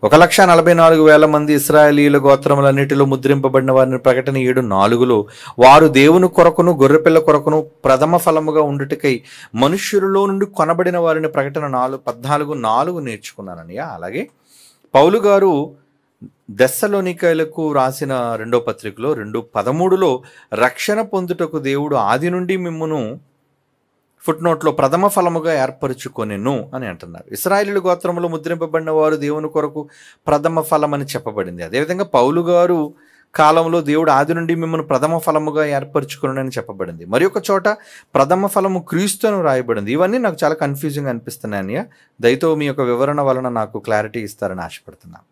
1,44,000 మంది ఇశ్రాయేలీయుల గోత్రములన్నిటిలో ముద్రింపబడిన వారిని ప్రకటన 7:4 వారు దేవుని కొరకును గొర్రెపిల్ల కొరకును ప్రథమ ఫలముగా ఉండుటకై మనుష్యులలో నుండి కొనబడిన వారిని ప్రకటన 14:4 నేర్చుకున్నానని. అలాగే పౌలు గారు దెస్సలోనికైలకు రాసిన 2వ పత్రికలో 2:13 రక్షణ పొందుటకు దేవుడు ఆది నుండి మిమ్మును ఫుట్నోట్లో ప్రథమ ఫలముగా ఏర్పరచుకొనెను అని అంటున్నారు. ఇశ్రాయేలు గోత్రములో ముద్రింపబడిన వారు దేవుని కొరకు ప్రథమ ఫలం అని చెప్పబడింది. అదేవిధంగా పౌలు గారు కాలంలో దేవుడు ఆది నుండి మిమ్మల్ని ప్రథమ ఫలముగా ఏర్పరచుకొనని చెప్పబడింది. మరి ఒక చోట ప్రథమ ఫలము క్రీస్తు అని రాయబడింది. ఇవన్నీ నాకు చాలా కన్ఫ్యూజింగ్ అనిపిస్తున్నాయి అన్నయ్య. దయతో మీ యొక్క వివరణ వలన నాకు క్లారిటీ ఇస్తారని ఆశపడుతున్నాను.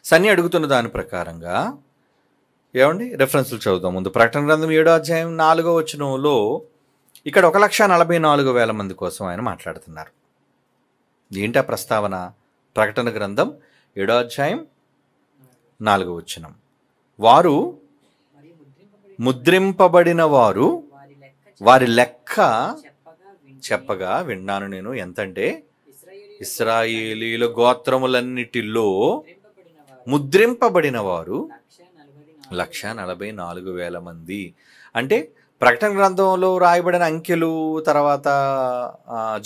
సన్ని అడుగుతున్న దాని ప్రకారంగా ఏమండి రెఫరెన్స్లు చదువుదాం. ముందు ప్రకటన గ్రంథం 7వ అధ్యాయం 4వ వచనంలో ఇక్కడ 1,44,000 మంది కోసం ఆయన మాట్లాడుతున్నారు. ఏంటా ప్రస్తావన? ప్రకటన గ్రంథం 7వ అధ్యాయం 4వ వచనం, వారు ముద్రింపబడిన వారు వారి లెక్క చెప్పగా విన్నాను నేను. ఎంతంటే ఇశ్రాయేలీయుల గోత్రములన్నిటిలో ముద్రింపబడిన వారు 1,44,000 మంది. అంటే ప్రకటన గ్రంథంలో రాయబడిన అంకెలు, తర్వాత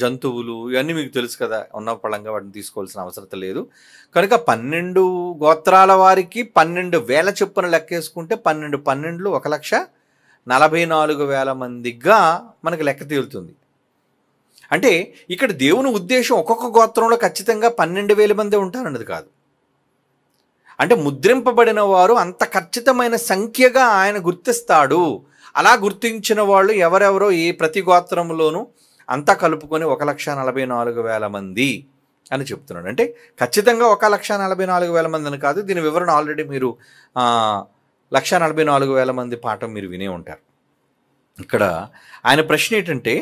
జంతువులు, ఇవన్నీ మీకు తెలుసు కదా, ఉన్న పళంగా వాటిని తీసుకోవాల్సిన అవసరం లేదు. కనుక 12 గోత్రాల వారికి 12,000 చొప్పున లెక్కేసుకుంటే 12 1,44,000 మందిగా మనకు లెక్క తేలుతుంది. అంటే ఇక్కడ దేవుని ఉద్దేశం ఒక్కొక్క గోత్రంలో ఖచ్చితంగా 12,000 మంది ఉంటారన్నది కాదు. అంటే ముద్రింపబడిన వారు అంత ఖచ్చితమైన సంఖ్యగా ఆయన గుర్తిస్తాడు. అలా గుర్తించిన వాళ్ళు ఎవరెవరో ఈ ప్రతి గోత్రంలోనూ అంతా కలుపుకొని 1,44,000 మంది అని చెప్తున్నాడు. అంటే ఖచ్చితంగా 1,44,000 మంది అని కాదు. దీని వివరణ ఆల్రెడీ మీరు 1,44,000 మంది పాఠం మీరు వినే ఉంటారు. ఇక్కడ ఆయన ప్రశ్న ఏంటంటే,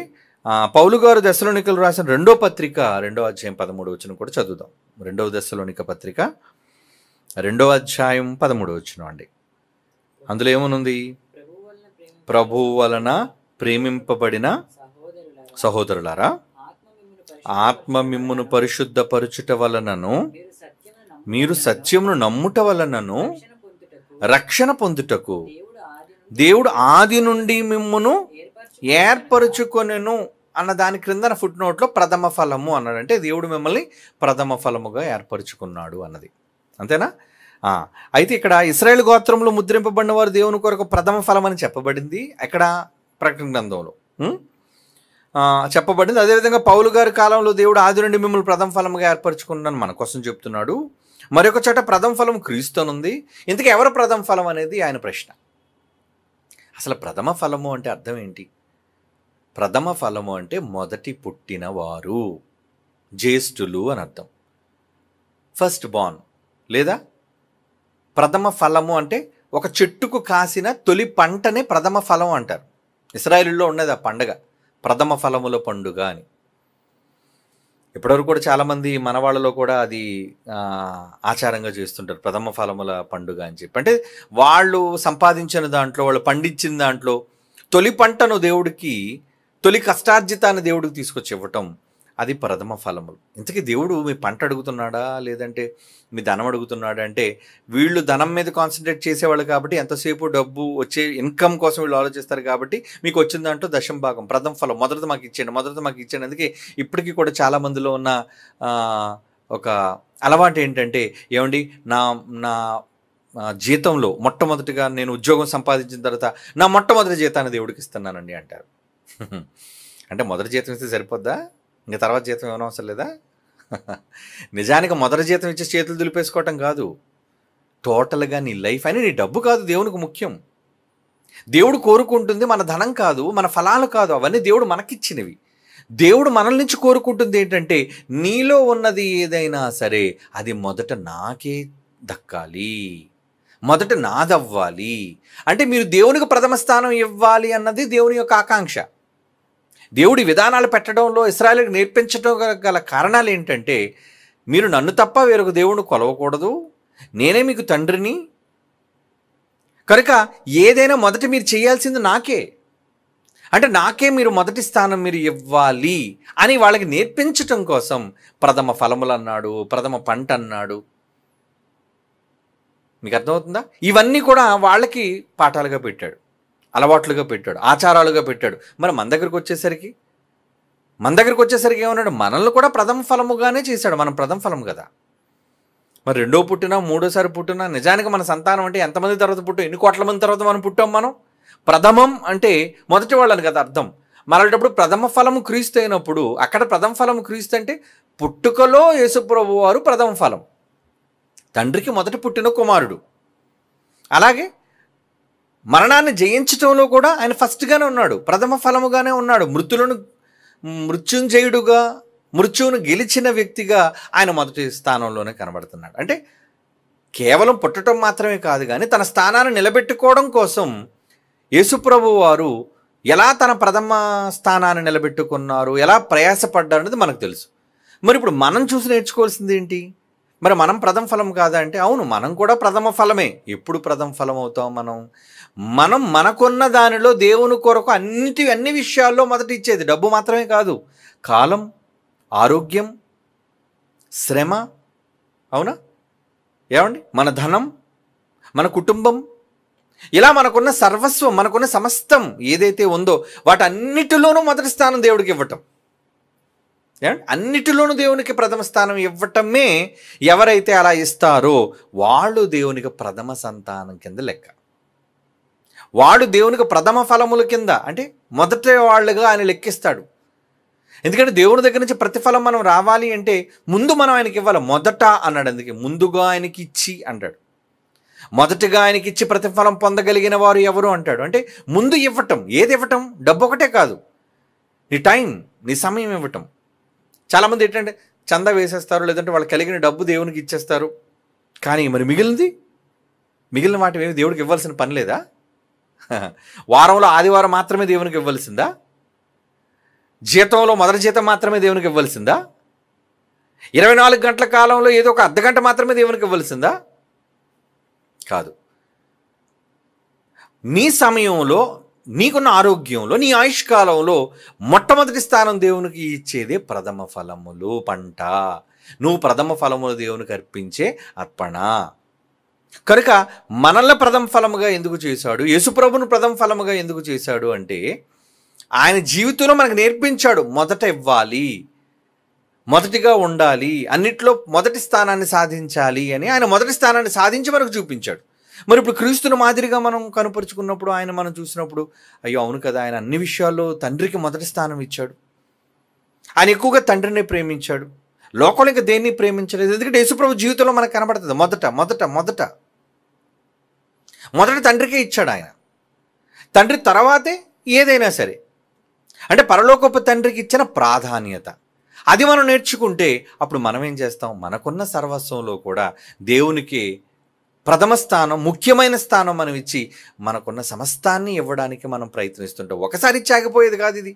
పౌలు గారు దెస్సలోనికలు రాసిన 2వ పత్రిక 2వ అధ్యాయం 13వ వచనం కూడా చదువుదాం. 2వ దెస్సలోనిక పత్రిక 2వ అధ్యాయం 13వ వచనం అండి. అందులో ఏమనుంది? ప్రభువు వలన ప్రేమింపబడిన సహోదరులారా, ఆత్మ మిమ్మును పరిశుద్ధపరచుట వలనను మీరు సత్యమును నమ్ముట వలనను రక్షణ పొందుటకు దేవుడు ఆది నుండి మిమ్మును ఏర్పరచుకొనెను అన్న దాని క్రింద ఫుట్ నోట్లో ప్రథమ ఫలము అన్నాడు. అంటే దేవుడు మిమ్మల్ని ప్రథమ ఫలముగా ఏర్పరచుకున్నాడు అన్నది. అంతేనా? అయితే ఇక్కడ ఇశ్రాయేల్ గోత్రంలో ముద్రింపబడిన వారు దేవుని కొరకు ప్రథమ ఫలం అని చెప్పబడింది. ఎక్కడ? ప్రకటన గ్రంథంలో చెప్పబడింది. అదేవిధంగా పౌలు గారి కాలంలో దేవుడు ఆది నుండి మిమ్మల్ని ప్రథమ ఫలంగా ఏర్పరచుకున్నాను మన కోసం చెప్తున్నాడు. మరొక చోట ప్రథమ ఫలం క్రీస్తు ఉంది. ఇంతకీ ఎవరు ప్రథమ ఫలం అనేది ఆయన ప్రశ్న. అసలు ప్రథమ ఫలము అంటే అర్థం ఏంటి? ప్రథమ ఫలము అంటే మొదటి పుట్టిన వారు, జ్యేష్ఠులు అని అర్థం. ఫస్ట్ బార్న్ లేదా ప్రథమ ఫలము అంటే ఒక చెట్టుకు కాసిన తొలి పంటనే ప్రథమ ఫలం అంటారు. ఇశ్రాయేలులో ఉన్నది ఆ పండుగ, ప్రథమ ఫలముల పండుగ అని. ఇప్పటివరకు కూడా చాలామంది మన వాళ్ళలో కూడా అది ఆచారంగా చేస్తుంటారు, ప్రథమ ఫలముల పండుగ అని చెప్పి. అంటే వాళ్ళు సంపాదించిన దాంట్లో, వాళ్ళు పండించిన దాంట్లో తొలి పంటను దేవుడికి, తొలి కష్టార్జితాన్ని దేవుడికి తీసుకొచ్చి ఇవ్వటం, అది ప్రథమ ఫలములు. ఇంతకీ దేవుడు మీ పంట అడుగుతున్నాడా లేదంటే మీ ధనం అడుగుతున్నాడా అంటే, వీళ్ళు ధనం మీద కాన్సన్ట్రేట్ చేసేవాళ్ళు కాబట్టి ఎంతసేపు డబ్బు వచ్చే ఇన్కమ్ కోసం వీళ్ళు ఆలోచిస్తారు కాబట్టి మీకు వచ్చిన దాంట్లో దశమ భాగం ప్రథమ ఫలం మొదటిది మాకు ఇచ్చేయండి. అందుకే ఇప్పటికీ కూడా చాలామందిలో ఉన్న ఒక అలవాటు ఏంటంటే, ఏమండి నా నా జీతంలో మొట్టమొదటిగా నేను ఉద్యోగం సంపాదించిన తర్వాత నా మొట్టమొదటి జీతాన్ని దేవుడికి ఇస్తున్నానండి అంటారు. అంటే మొదటి జీతం ఇస్తే సరిపోద్దా? ఇంకా తర్వాత జీతం ఏమైనా అవసరం లేదా? నిజానికి మొదటి జీతం ఇచ్చి చేతులు దులిపేసుకోవటం కాదు, టోటల్గా నీ లైఫ్ అని, నీ డబ్బు కాదు దేవునికి ముఖ్యం. దేవుడు కోరుకుంటుంది మన ధనం కాదు, మన ఫలాలు కాదు, అవన్నీ దేవుడు మనకిచ్చినవి. దేవుడు మనల నుంచి కోరుకుంటుంది ఏంటంటే, నీలో ఉన్నది ఏదైనా సరే అది మొదట నాకే దక్కాలి, మొదట నాదవ్వాలి. అంటే మీరు దేవునికి ప్రథమ స్థానం ఇవ్వాలి అన్నది దేవుని యొక్క ఆకాంక్ష. దేవుడి విధానాలు పెట్టడంలో ఇశ్రాయేలుకి నేర్పించడం గల కారణాలు ఏంటంటే, మీరు నన్ను తప్ప వేరొక దేవుడిని కొలవకూడదు, నేనే మీకు తండ్రిని, కనుక ఏదైనా మొదట మీరు చేయాల్సింది నాకే. అంటే నాకే మీరు మొదటి స్థానం మీరు ఇవ్వాలి అని వాళ్ళకి నేర్పించటం కోసం ప్రథమ ఫలములు అన్నాడు, ప్రథమ పంట అన్నాడు. మీకు అర్థమవుతుందా? ఇవన్నీ కూడా వాళ్ళకి పాఠాలుగా పెట్టాడు, అలవాట్లుగా పెట్టాడు, ఆచారాలుగా పెట్టాడు. మరి మన దగ్గరికి వచ్చేసరికి ఏమన్నాడు? మనల్ని కూడా ప్రథమ ఫలముగానే చేశాడు. మనం ప్రథమ ఫలం కదా. మరి రెండో పుట్టినా మూడోసారి పుట్టినా నిజానికి మన సంతానం అంటే ఎంతమంది తర్వాత పుట్టాం, ఎన్ని కోట్ల మంది తర్వాత మనం పుట్టాం? మనం ప్రథమం అంటే మొదటి వాళ్ళని కదా అర్థం. మరొకటప్పుడు ప్రథమ ఫలము క్రీస్తు అయినప్పుడు అక్కడ ప్రథమ ఫలము క్రీస్తు అంటే పుట్టుకలో యేసుప్రభు వారు ప్రథమ ఫలం, తండ్రికి మొదటి పుట్టిన కుమారుడు. అలాగే మరణాన్ని జయించటంలో కూడా ఆయన ఫస్ట్గానే ఉన్నాడు, ప్రథమ ఫలముగానే ఉన్నాడు. మృత్యుంజయుడుగా మృత్యువును గెలిచిన వ్యక్తిగా ఆయన మొదటి స్థానంలోనే కనబడుతున్నాడు. అంటే కేవలం పుట్టడం మాత్రమే కాదు, కానీ తన స్థానాన్ని నిలబెట్టుకోవడం కోసం యేసుప్రభు వారు ఎలా తన ప్రథమ స్థానాన్ని నిలబెట్టుకున్నారు, ఎలా ప్రయాసపడ్డారు అనేది మనకు తెలుసు. మరి ఇప్పుడు మనం చూసి నేర్చుకోవాల్సింది ఏంటి? మరి మనం ప్రథమ ఫలం కాదా అంటే అవును, మనం కూడా ప్రథమ ఫలమే. ఎప్పుడు ప్రథమ ఫలం అవుతాం? మనం మనకున్న దానిలో దేవుని కొరకు అన్ని విషయాల్లో మొదటి ఇచ్చేది డబ్బు మాత్రమే కాదు, కాలం, ఆరోగ్యం, శ్రమ, అవునా? ఏమండి, మన ధనం, మన కుటుంబం, ఇలా మనకున్న సర్వస్వం, మనకున్న సమస్తం ఏదైతే ఉందో వాటన్నిటిలోనూ మొదటి స్థానం దేవుడికి ఇవ్వటం. అన్నిటిలోనూ దేవునికి ప్రథమ స్థానం ఇవ్వటమే ఎవరైతే అలా ఇస్తారో వాళ్ళు దేవునికి ప్రథమ సంతానం కింద లెక్క. వాడు దేవునికి ప్రథమ ఫలముల కింద, అంటే మొదటి వాళ్ళుగా ఆయన లెక్కిస్తాడు. ఎందుకంటే దేవుని దగ్గర నుంచి ప్రతిఫలం మనం రావాలి అంటే ముందు మనం ఆయనకి ఇవ్వాలి. మొదట అన్నాడు, అందుకే ముందుగా ఆయనకి ఇచ్చి అంటాడు. మొదటిగా ఆయనకి ఇచ్చి ప్రతిఫలం పొందగలిగిన వారు ఎవరు అంటాడు. అంటే ముందు ఇవ్వటం. ఏది ఇవ్వటం? డబ్బు ఒకటే కాదు, నీ టైం, నీ సమయం ఇవ్వటం. చాలామంది ఏంటంటే చందా వేసేస్తారు, లేదంటే వాళ్ళు కలిగిన డబ్బు దేవునికి ఇచ్చేస్తారు. కానీ మరి మిగిలిన వాటి ఏమి దేవుడికి ఇవ్వాల్సిన పని లేదా? వారంలో ఆదివారం మాత్రమే దేవునికి ఇవ్వాల్సిందా? జీతంలో మొదటి జీతం మాత్రమే దేవునికి ఇవ్వాల్సిందా? 24 గంటల కాలంలో ఏదో ఒక అర్ధగంట మాత్రమే దేవునికి ఇవ్వాల్సిందా? కాదు. నీ సమయంలో, నీకున్న ఆరోగ్యంలో, నీ ఆయుష్కాలంలో మొట్టమొదటి స్థానం దేవునికి ఇచ్చేదే ప్రథమ ఫలములు, పంట. నువ్వు ప్రథమ ఫలములు దేవునికి అర్పించే అర్పణ. కనుక మనల్ని ప్రథమ ఫలముగా ఎందుకు చేశాడు, యేసుప్రభును ప్రథమ ఫలముగా ఎందుకు చేశాడు అంటే ఆయన జీవితంలో మనకు నేర్పించాడు. మొదట ఇవ్వాలి, మొదటిగా ఉండాలి, అన్నిట్లో మొదటి స్థానాన్ని సాధించాలి అని ఆయన మొదటి స్థానాన్ని సాధించి మనకు చూపించాడు. మరి ఇప్పుడు క్రీస్తుని మాదిరిగా మనం కనుపరుచుకున్నప్పుడు, ఆయన మనం చూసినప్పుడు అయ్యో అవును కదా, ఆయన అన్ని విషయాల్లో తండ్రికి మొదటి స్థానం ఇచ్చాడు. ఆయన ఎక్కువగా తండ్రిని ప్రేమించాడు, లోకంలో ఇంకా దేన్ని ప్రేమించలేదు. ఎందుకంటే యేసుప్రభు జీవితంలో మనకు కనబడుతుంది మొదట తండ్రికే ఇచ్చాడు ఆయన. తండ్రి తర్వాతే ఏదైనా సరే. అంటే పరలోకపు తండ్రికి ఇచ్చిన ప్రాధాన్యత అది మనం నేర్చుకుంటే అప్పుడు మనం ఏం చేస్తాం? మనకున్న సర్వస్వంలో కూడా దేవునికి ప్రథమ స్థానం, ముఖ్యమైన స్థానం మనం ఇచ్చి మనకున్న సమస్తాన్ని ఇవ్వడానికి మనం ప్రయత్నిస్తుంటాం. ఒకసారి ఇచ్చాకపోయేది కాదు ఇది.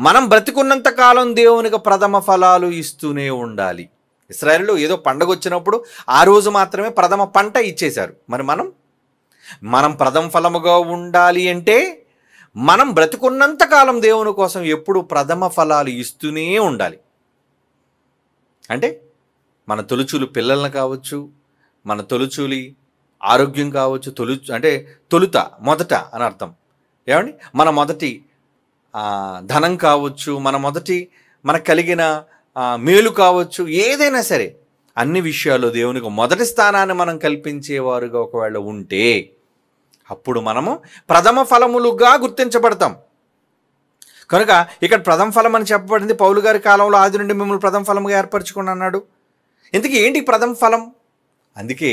మనం బ్రతికున్నంత కాలం దేవునికి ప్రథమ ఫలాలు ఇస్తూనే ఉండాలి. ఇశ్రాయేలులో ఏదో పండగ వచ్చినప్పుడు ఆ రోజు మాత్రమే ప్రథమ పంట ఇచ్చేశారు. మరి మనం ప్రథమ ఫలముగా ఉండాలి అంటే మనం బ్రతికున్నంత కాలం దేవుని కోసం ఎప్పుడు ప్రథమ ఫలాలు ఇస్తూనే ఉండాలి. అంటే మన తొలుచూలు పిల్లలను కావచ్చు, మన తొలుచూలి ఆరోగ్యం కావచ్చు, అంటే తొలుత, మొదట అని అర్థం. ఏమండి, మన మొదటి ధనం కావచ్చు, మనకు కలిగిన మేలు కావచ్చు, ఏదైనా సరే అన్ని విషయాల్లో దేవునికి మొదటి స్థానాన్ని మనం కల్పించేవారుగా ఒకవేళ ఉంటే అప్పుడు మనము ప్రథమ ఫలములుగా గుర్తించబడతాం. కనుక ఇక్కడ ప్రథమ ఫలం అని చెప్పబడింది. పౌలు గారి కాలంలో ఆది నుండి మిమ్మల్ని ప్రథమ ఫలముగా ఏర్పరచుకుని అన్నాడు. ఇంతకీ ఏంటి ప్రథమ ఫలం? అందుకే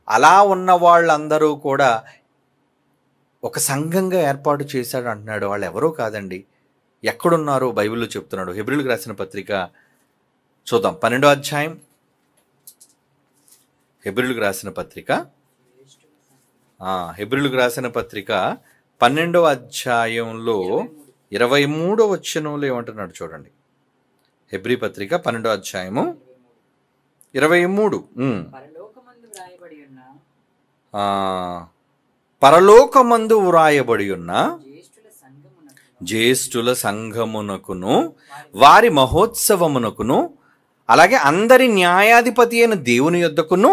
అలా ఉన్న వాళ్ళందరూ కూడా ఒక సంఘంగా ఏర్పాటు చేశాడు అంటున్నాడు. వాళ్ళు ఎవరో కాదండి, ఎక్కడున్నారో బైబిల్లో చెప్తున్నాడు. హెబ్రీయులకు రాసిన పత్రిక చూద్దాం, 12వ అధ్యాయం. హెబ్రీయులకు రాసిన పత్రిక 12వ అధ్యాయంలో 23వ వచనంలో ఏమంటున్నాడు చూడండి. హెబ్రీ పత్రిక 12వ అధ్యాయము 23. పరలోకమందు వ్రాయబడి ఉన్న జ్యేష్ఠుల సంఘమునకును వారి మహోత్సవమునకును అలాగే అందరి న్యాయాధిపతి అయిన దేవుని యొద్దకును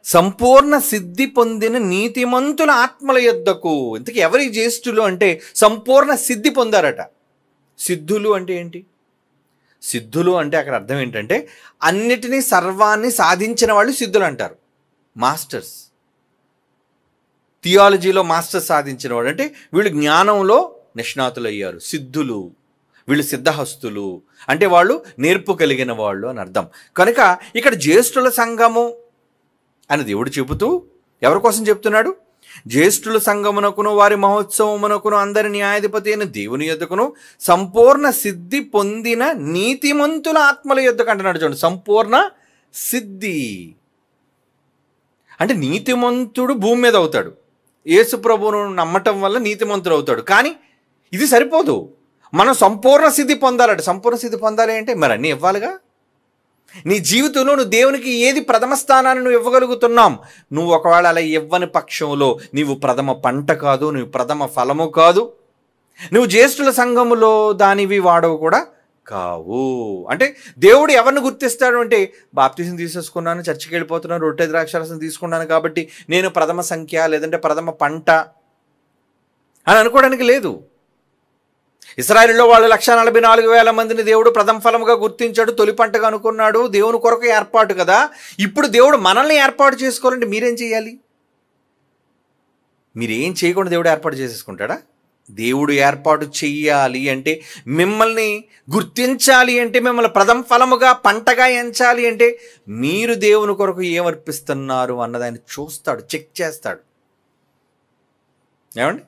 సంపూర్ణ సిద్ధి పొందిన నీతిమంతుల ఆత్మల యొద్దకు. ఇంతకీ ఎవరి జ్యేష్ఠులు అంటే సంపూర్ణ సిద్ధి పొందారట. సిద్ధులు అంటే ఏంటి? సిద్ధులు అంటే అక్కడ అర్థం ఏంటంటే అన్నిటినీ సర్వాన్ని సాధించిన వాళ్ళు సిద్ధులు అంటారు. మాస్టర్స్, థియాలజీలో మాస్టర్స్ సాధించిన వాడు అంటే వీళ్ళు జ్ఞానంలో నిష్ణాతులు అయ్యారు. సిద్ధులు, వీళ్ళు సిద్ధహస్తులు అంటే వాళ్ళు నేర్పు కలిగిన వాళ్ళు అని అర్థం. కనుక ఇక్కడ జ్యేష్ఠుల సంఘము అని దేవుడు చెబుతూ ఎవరి కోసం చెప్తున్నాడు? జ్యేష్ఠుల సంఘమునకును వారి మహోత్సవమునకును అందరి న్యాయాధిపతి అయిన దేవుని యొద్దకును సంపూర్ణ సిద్ధి పొందిన నీతిమంతుల ఆత్మల యొద్దకు అంటున్నాడు. చూడండి, సంపూర్ణ సిద్ధి అంటే నీతిమంతుడు భూమి మీద అవుతాడు. యేసు ప్రభువును నమ్మటం వల్ల నీతిమంతుడు అవుతాడు. కానీ ఇది సరిపోదు, మనం సంపూర్ణ సిద్ధి పొందాలట. సంపూర్ణ సిద్ధి పొందాలి అంటే మరి అన్నీ ఇవ్వాలిగా. నీ జీవితంలో నువ్వు దేవునికి ఏది ప్రథమ స్థానాన్ని నువ్వు ఇవ్వగలుగుతున్నాం? నువ్వు ఒకవేళ అలా ఇవ్వని పక్షంలో నీవు ప్రథమ పంట కాదు, నువ్వు ప్రథమ ఫలము కాదు, నువ్వు జ్యేష్ఠుల సంఘములో దానివి వాడవు కూడా కావు. అంటే దేవుడు ఎవరిని గుర్తిస్తాడు అంటే బాప్తిజం తీసేసుకున్నాను, చర్చికి వెళ్ళిపోతున్నాను, రొట్టె ద్రాక్షారసం తీసుకున్నాను కాబట్టి నేను ప్రథమ సంఖ్య లేదంటే ప్రథమ పంట అని అనుకోవడానికి లేదు. ఇశ్రాయేలులో వాళ్ళు 144,000 మందిని దేవుడు ప్రథమ ఫలముగా గుర్తించాడు, తొలి పంటగా అనుకున్నాడు. దేవుని కొరకు ఏర్పాటు కదా. ఇప్పుడు దేవుడు మనల్ని ఏర్పాటు చేసుకోవాలంటే మీరేం చేయాలి? మీరేం చేయకుండా దేవుడు ఏర్పాటు చేసేసుకుంటాడా? దేవుడు ఏర్పాటు చెయ్యాలి అంటే, మిమ్మల్ని గుర్తించాలి అంటే, మిమ్మల్ని ప్రథమ ఫలముగా పంటగా ఎంచాలి అంటే మీరు దేవుని కొరకు ఏమర్పిస్తున్నారు అన్నదాన్ని చూస్తాడు, చెక్ చేస్తాడు. ఏమండి?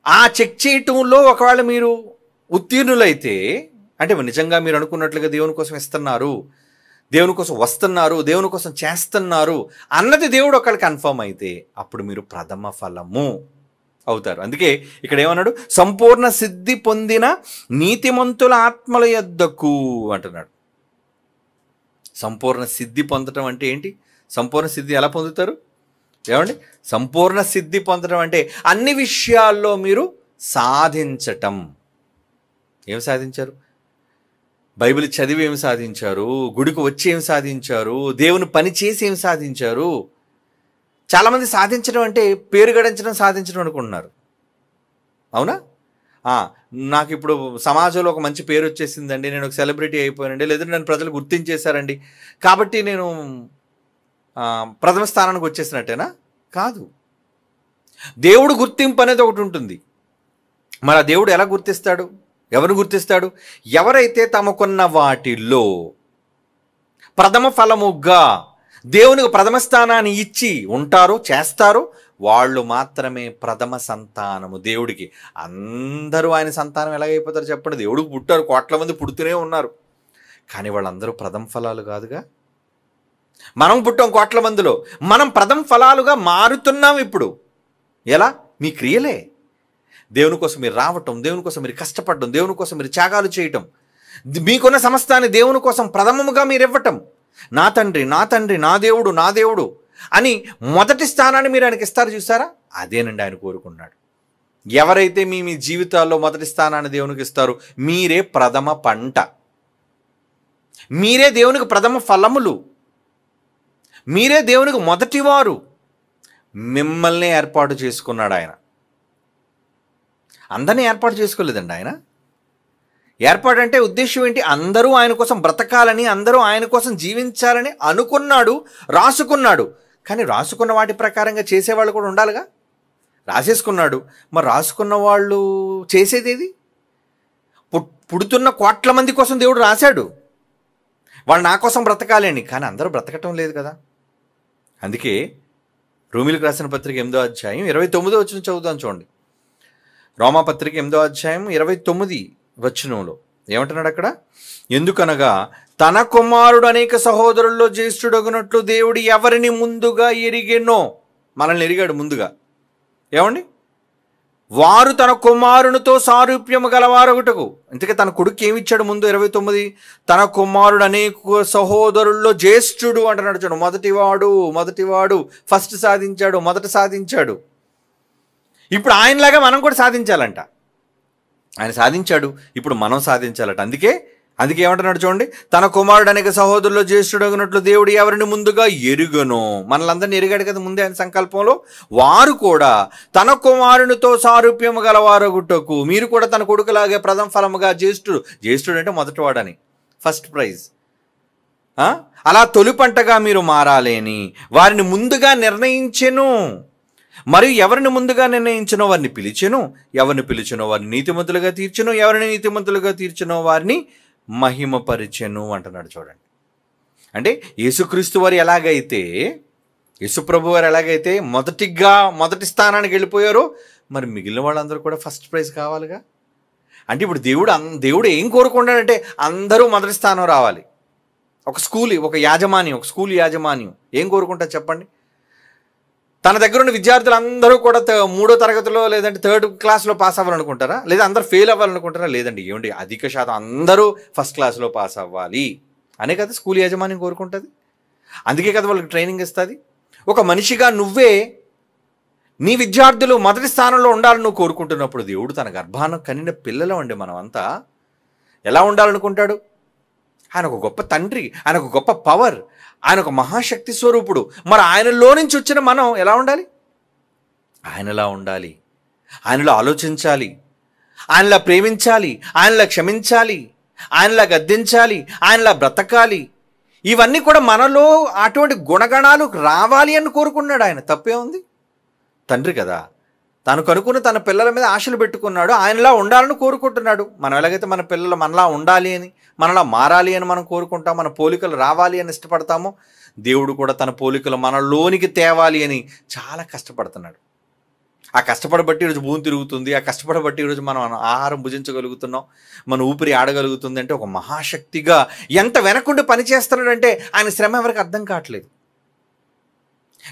ఆ చెక్ చేయటంలో ఒకవేళ మీరు ఉత్తీర్ణులైతే అంటే నిజంగా మీరు అనుకున్నట్లుగా దేవుని కోసం ఇస్తున్నారు, దేవుని కోసం వస్తున్నారు, దేవుని కోసం చేస్తున్నారు అన్నది దేవుడు ఒకళ్ళు కన్ఫర్మ్ అయితే అప్పుడు మీరు ప్రథమ ఫలము అవుతారు. అందుకే ఇక్కడ ఏమన్నాడు? సంపూర్ణ సిద్ధి పొందిన నీతిమంతుల ఆత్మల యొద్దకు అంటున్నాడు. సంపూర్ణ సిద్ధి పొందటం అంటే ఏంటి? సంపూర్ణ సిద్ధి ఎలా పొందుతారు? ఏమండి? సంపూర్ణ సిద్ధి పొందడం అంటే అన్ని విషయాల్లో మీరు సాధించటం. ఏం సాధించారు? బైబిల్ చదివి ఏం సాధించారు? గుడికి వచ్చి ఏం సాధించారు? దేవుని పని చేసి ఏం సాధించారు? చాలామంది సాధించడం అంటే పేరు గడించడం సాధించడం అనుకుంటున్నారు. అవునా? నాకు ఇప్పుడు సమాజంలో ఒక మంచి పేరు వచ్చేసిందండి, నేను ఒక సెలబ్రిటీ అయిపోయానండి, లేదంటే నన్ను ప్రజలు గుర్తించేశారండి కాబట్టి నేను ప్రథమ స్థానానికి వచ్చేసినట్టేనా? కాదు. దేవుడు గుర్తింపు అనేది ఒకటి ఉంటుంది. మరి ఆ దేవుడు ఎలా గుర్తిస్తాడు? ఎవరు గుర్తిస్తాడు? ఎవరైతే తమకున్న వాటిల్లో ప్రథమ ఫలముగా దేవునికి ప్రథమ స్థానాన్ని ఇచ్చి ఉంటారో, చేస్తారో వాళ్ళు మాత్రమే ప్రథమ సంతానము దేవుడికి. అందరూ ఆయన సంతానం ఎలాగైపోతారు చెప్పండి? దేవుడికి పుట్టారు, కోట్ల మంది పుడుతూనే ఉన్నారు, కానీ వాళ్ళందరూ ప్రథమ ఫలాలు కాదుగా. మనం పుట్టాం కోట్ల మందిలో, మనం ప్రథమ ఫలాలుగా మారుతున్నాం ఇప్పుడు. ఎలా? మీ క్రియలే. దేవుని కోసం మీరు రావటం, దేవుని కోసం మీరు కష్టపడటం, దేవుని కోసం మీరు త్యాగాలు చేయటం, మీకున్న సమస్తాన్ని దేవుని కోసం ప్రథమముగా మీరు ఇవ్వటం. నా తండ్రి, నా తండ్రి, నా దేవుడు, నా దేవుడు అని మొదటి స్థానాన్ని మీరు ఆయనకి ఇస్తారు. చూసారా? అదేనండి ఆయన కోరుకున్నాడు. ఎవరైతే మీ జీవితాల్లో మొదటి స్థానాన్ని దేవునికి ఇస్తారో మీరే ప్రథమ పంట, మీరే దేవునికి ప్రథమ ఫలములు, మీరే దేవునికి మొదటివారు. మిమ్మల్ని ఏర్పాటు చేసుకున్నాడు ఆయన. అందరినీ ఏర్పాటు చేసుకోలేదండి ఆయన. ఏర్పాటు అంటే ఉద్దేశం ఏంటి? అందరూ ఆయన కోసం బ్రతకాలని, అందరూ ఆయన కోసం జీవించాలని అనుకున్నాడు, రాసుకున్నాడు. కానీ రాసుకున్న వాటి ప్రకారంగా చేసేవాళ్ళు కూడా ఉండాలిగా. రాసేసుకున్నాడు, మరి రాసుకున్న వాళ్ళు చేసేది ఏది? పుడుతున్న కోట్ల మంది కోసం దేవుడు రాశాడు, వాళ్ళు నా కోసం బ్రతకాలి అని. కానీ అందరూ బ్రతకటం లేదు కదా. అందుకే రోమీలకు రాసిన పత్రిక 8వ అధ్యాయం 29వ వచనం చదువుతాం చూడండి. రోమాపత్రిక 8వ అధ్యాయం 29 వచనంలో ఏమంటున్నాడు అక్కడ? ఎందుకనగా తన కుమారుడు అనేక సహోదరుల్లో జ్యేష్ఠుడగునట్లు దేవుడు ఎవరిని ముందుగా ఎరిగెనో, మనల్ని ఎరిగాడు ముందుగా. ఏమండి? వారు తన కుమారునితో సారూప్యము గలవారొకటకు. ఇంతకే తన కొడుకు ఏమిచ్చాడు ముందు? 29 తన కుమారుడు అనేక సహోదరుల్లో జ్యేష్ఠుడు అంటున్నాడు చూడు. మొదటివాడు ఫస్ట్ సాధించాడు, మొదట సాధించాడు. ఇప్పుడు ఆయనలాగా మనం కూడా సాధించాలంట. ఆయన సాధించాడు, ఇప్పుడు మనం సాధించాలట. అందుకే ఏమంటున్నాడు చూడండి, తన కుమారుడు అనేక సహోదరుల్లో జ్యేష్ఠుడగినట్లు దేవుడు ఎవరిని ముందుగా ఎరుగను. మనలందరినీ ఎరిగాడు కదా ముందే ఆయన సంకల్పంలో. వారు కూడా తన కుమారునితో సారూప్యము గలవారగుటకు, మీరు కూడా తన కొడుకులాగే ప్రథమ ఫలముగా జ్యేష్ఠుడు అంటే మొదటివాడని, ఫస్ట్ ప్రైజ్, అలా తొలి పంటగా మీరు మారాలేని వారిని ముందుగా నిర్ణయించెను. మరియు ఎవరిని ముందుగా నిర్ణయించినో వారిని పిలిచెను, ఎవరిని పిలిచినో వారిని నీతిమంతులుగా తీర్చెను, ఎవరిని నీతిమంతులుగా తీర్చినో వారిని మహిమపరిచెను అంటున్నాడు చూడండి. అంటే యేసుక్రీస్తు వారు ఎలాగైతే, యేసుప్రభు వారు ఎలాగైతే మొదటి స్థానానికి వెళ్ళిపోయారో, మరి మిగిలిన వాళ్ళందరూ కూడా ఫస్ట్ ప్రైజ్ కావాలిగా. అంటే ఇప్పుడు దేవుడు ఏం కోరుకుంటాడంటే అందరూ మొదటి స్థానం రావాలి. ఒక స్కూల్ యాజమాన్యం ఏం కోరుకుంటారు చెప్పండి? తన దగ్గర ఉన్న విద్యార్థులందరూ కూడా 3వ తరగతిలో లేదంటే 3rd క్లాస్లో పాస్ అవ్వాలనుకుంటారా? లేదా అందరూ ఫెయిల్ అవ్వాలనుకుంటారా? లేదండి, ఏమండి అధిక శాతం అందరూ ఫస్ట్ క్లాస్లో పాస్ అవ్వాలి అనే కదా స్కూల్ యాజమాన్యం కోరుకుంటుంది. అందుకే కదా వాళ్ళకి ట్రైనింగ్ ఇస్తుంది. ఒక మనిషిగా నువ్వే నీ విద్యార్థులు మొదటి స్థానంలో ఉండాలని నువ్వు కోరుకుంటున్నప్పుడు, దేవుడు తన గర్భాన కనిన పిల్లలు అండి మనమంతా ఎలా ఉండాలనుకుంటాడు? ఆయన ఒక గొప్ప తండ్రి, ఆయన ఒక గొప్ప పవర్, ఆయన ఒక మహాశక్తి స్వరూపుడు. మరి ఆయనలో నుంచి వచ్చిన మనం ఎలా ఉండాలి? ఆయనలా ఉండాలి, ఆయనలో ఆలోచించాలి, ఆయనలా ప్రేమించాలి, ఆయనలా క్షమించాలి, ఆయనలా గద్దించాలి, ఆయనలా బ్రతకాలి. ఇవన్నీ కూడా మనలో అటువంటి గుణగణాలు రావాలి అని కోరుకున్నాడు ఆయన. తప్పే ఉంది? తండ్రి కదా, తను కనుక్కున్న తన పిల్లల మీద ఆశలు పెట్టుకున్నాడు, ఆయనలా ఉండాలని కోరుకుంటున్నాడు. మనం ఎలాగైతే మన పిల్లలు మనలా ఉండాలి అని, మనలా మారాలి అని మనం కోరుకుంటాం, మన పోలికలు రావాలి అని ఇష్టపడతామో, దేవుడు కూడా తన పోలికలు మనలోనికి తేవాలి అని చాలా కష్టపడుతున్నాడు. ఆ కష్టపడబట్టి ఈరోజు భూమి తిరుగుతుంది, ఆ కష్టపడబట్టి ఈరోజు మనం ఆహారం భుజించగలుగుతున్నాం, మన ఊపిరి ఆడగలుగుతుంది. అంటే ఒక మహాశక్తిగా ఎంత వెనకుండి పనిచేస్తున్నాడంటే ఆయన శ్రమ ఎవరికి అర్థం కావట్లేదు.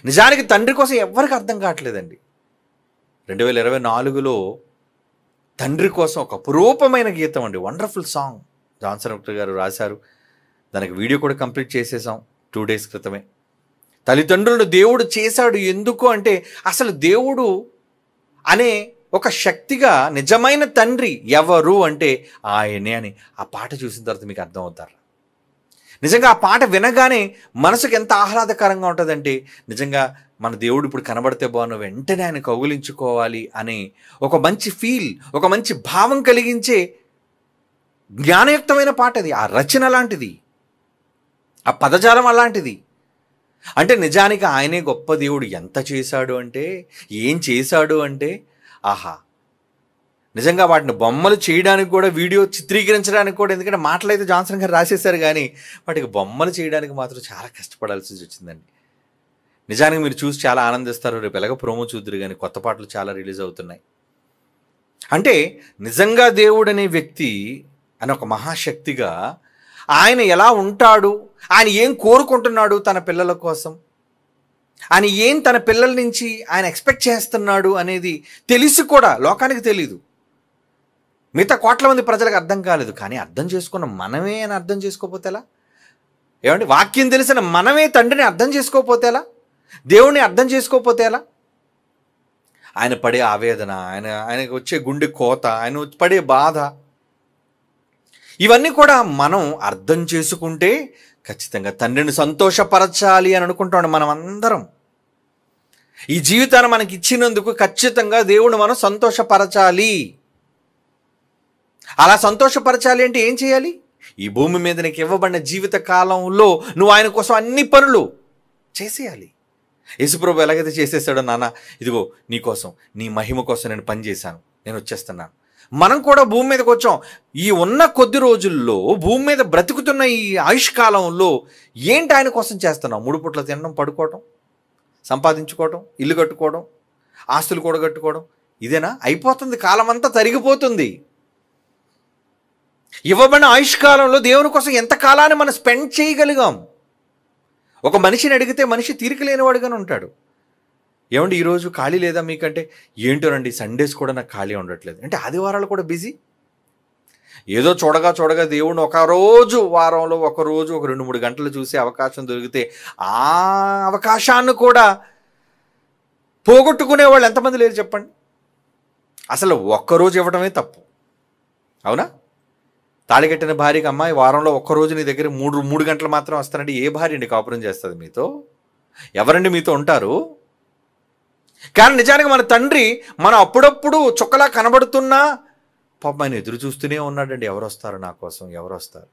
నిజానికి తండ్రి కోసం ఎవరికి అర్థం కావట్లేదండి. 2024లో తండ్రి కోసం ఒక అపురూపమైన గీతం అండి, వండర్ఫుల్ సాంగ్ జాన్సన్ డాక్టర్ గారు రాశారు. దానికి వీడియో కూడా కంప్లీట్ చేసేసాం 2 days క్రితమే. తల్లిదండ్రులను దేవుడు చేశాడు ఎందుకు అంటే, అసలు దేవుడు అనే ఒక శక్తిగా నిజమైన తండ్రి ఎవరు అంటే ఆయనే అని ఆ పాట చూసిన తర్వాత మీకు అర్థం అవుతారు. నిజంగా ఆ పాట వినగానే మనసుకు ఎంత ఆహ్లాదకరంగా ఉంటుందంటే, నిజంగా మన దేవుడు ఇప్పుడు కనబడితే బాగున్న వెంటనే ఆయన కౌగిలించుకోవాలి అనే ఒక మంచి ఫీల్, ఒక మంచి భావం కలిగించే జ్ఞానయుక్తమైన పాట అది. ఆ రచన అలాంటిది, ఆ పదజాలం అలాంటిది. అంటే నిజానికి ఆయనే గొప్ప దేవుడు. ఎంత చేశాడు అంటే, ఏం చేశాడు అంటే, ఆహా, నిజంగా వాటిని బొమ్మలు చేయడానికి కూడా, వీడియో చిత్రీకరించడానికి కూడా, ఎందుకంటే మాటలైతే జాన్సన్ గారు రాసేశారు కానీ వాటికి బొమ్మలు చేయడానికి మాత్రం చాలా కష్టపడాల్సి వచ్చిందండి. నిజానికి మీరు చూసి చాలా ఆనందిస్తారు. రేపు ఎలాగో ప్రోమో చూద్దరు కానీ కొత్త పాటలు చాలా రిలీజ్ అవుతున్నాయి. అంటే నిజంగా దేవుడు అనే వ్యక్తి అని ఒక మహాశక్తిగా ఆయన ఎలా ఉంటాడు, ఆయన ఏం కోరుకుంటున్నాడు తన పిల్లల కోసం, ఆయన ఏం తన పిల్లల నుంచి ఆయన ఎక్స్పెక్ట్ చేస్తున్నాడు అనేది తెలిసి కూడా లోకానికి తెలీదు. మిగతా కోట్ల మంది ప్రజలకు అర్థం కాలేదు. కానీ అర్థం చేసుకున్న మనమే అని అర్థం చేసుకోకపోతే ఎలా? ఏమంటే వాక్యం తెలిసిన మనమే తండ్రిని అర్థం చేసుకోకపోతే ఎలా? దేవుణ్ణి అర్థం చేసుకోకపోతే ఎలా? ఆయన పడే ఆవేదన, ఆయనకు వచ్చే గుండె కోత, ఆయన పడే బాధ, ఇవన్నీ కూడా మనం అర్థం చేసుకుంటే ఖచ్చితంగా తండ్రిని సంతోషపరచాలి అని అనుకుంటాం మనం అందరం. ఈ జీవితాన్ని మనకి ఇచ్చినందుకు ఖచ్చితంగా దేవుని మనం సంతోషపరచాలి. అలా సంతోషపరచాలి అంటే ఏం చేయాలి? ఈ భూమి మీద నీకు ఇవ్వబడిన జీవిత కాలంలో నువ్వు ఆయన కోసం అన్ని పనులు చేసేయాలి. యేసుప్రభు ఎలాగైతే చేసేసాడో, నాన్న ఇదిగో నీ కోసం, నీ మహిమ కోసం నేను పనిచేశాను, నేను వచ్చేస్తున్నాను. మనం కూడా భూమి మీదకి వచ్చాం. ఈ ఉన్న కొద్ది రోజుల్లో భూమి మీద బ్రతుకుతున్న ఈ ఆయుష్కాలంలో ఏంటి ఆయన కోసం చేస్తున్నాం? 3 పూట్ల తినడం, పడుకోవడం, సంపాదించుకోవడం, ఇల్లు కట్టుకోవడం, ఆస్తులు కూడా కట్టుకోవడం, ఇదేనా? అయిపోతుంది, కాలం అంతా తరిగిపోతుంది. ఇవ్వబడిన ఆయుష్కాలంలో దేవుని కోసం ఎంత కాలాన్ని మనం స్పెండ్ చేయగలిగాం? ఒక మనిషిని అడిగితే మనిషి తీరిక లేనివాడుగానే ఉంటాడు. ఏమండి ఈరోజు ఖాళీ లేదా మీకంటే, ఏంటోనండి సండేస్ కూడా నాకు ఖాళీ ఉండట్లేదు అంటే, ఆదివారాలు కూడా బిజీ. ఏదో చూడగా దేవుడిని ఒకరోజు, వారంలో ఒకరోజు ఒక 2-3 గంటలు చూసే అవకాశం దొరికితే ఆ అవకాశాన్ని కూడా పోగొట్టుకునే వాళ్ళు ఎంతమంది లేరు చెప్పండి. అసలు ఒక్కరోజు ఇవ్వడమే తప్పు. అవునా? తాళికట్టిన భార్యకి, అమ్మాయి వారంలో ఒక్కరోజు నీ దగ్గర మూడు గంటలు మాత్రం వస్తానంటే ఏ భార్య అండి కాపురం చేస్తుంది మీతో? ఎవరండి మీతో ఉంటారు? కానీ నిజానికి మన తండ్రి మనం అప్పుడప్పుడు చుక్కలా కనబడుతున్నా పాపం ఆయన ఎదురు చూస్తూనే ఉన్నాడండి. ఎవరు వస్తారు నా కోసం, ఎవరు వస్తారు?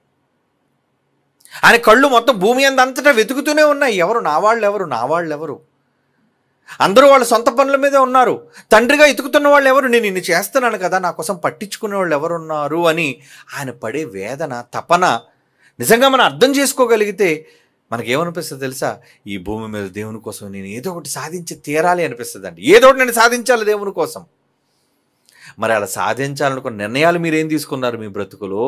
ఆయన కళ్ళు మొత్తం భూమి అంతటా వెతుకుతూనే ఉన్నాయి. ఎవరు నా వాళ్ళు ఎవరు? అందరూ వాళ్ళ సొంత పనుల మీదే ఉన్నారు. తండ్రిగా ఎతుకుతున్న వాళ్ళు ఎవరు? నేను ఇన్ని చేస్తున్నాను కదా, నా కోసం పట్టించుకునే వాళ్ళు ఎవరున్నారు అని ఆయన పడే వేదన, తపన నిజంగా మనం అర్థం చేసుకోగలిగితే మనకేమనిపిస్తుంది తెలుసా? ఈ భూమి మీద దేవుని కోసం నేను ఏదో ఒకటి సాధించి తీరాలి అనిపిస్తుంది అండి. ఏదో ఒకటి నేను సాధించాలి దేవుని కోసం. మరి అలా సాధించాలనుకున్న నిర్ణయాలు మీరేం తీసుకున్నారు మీ బ్రతుకులో?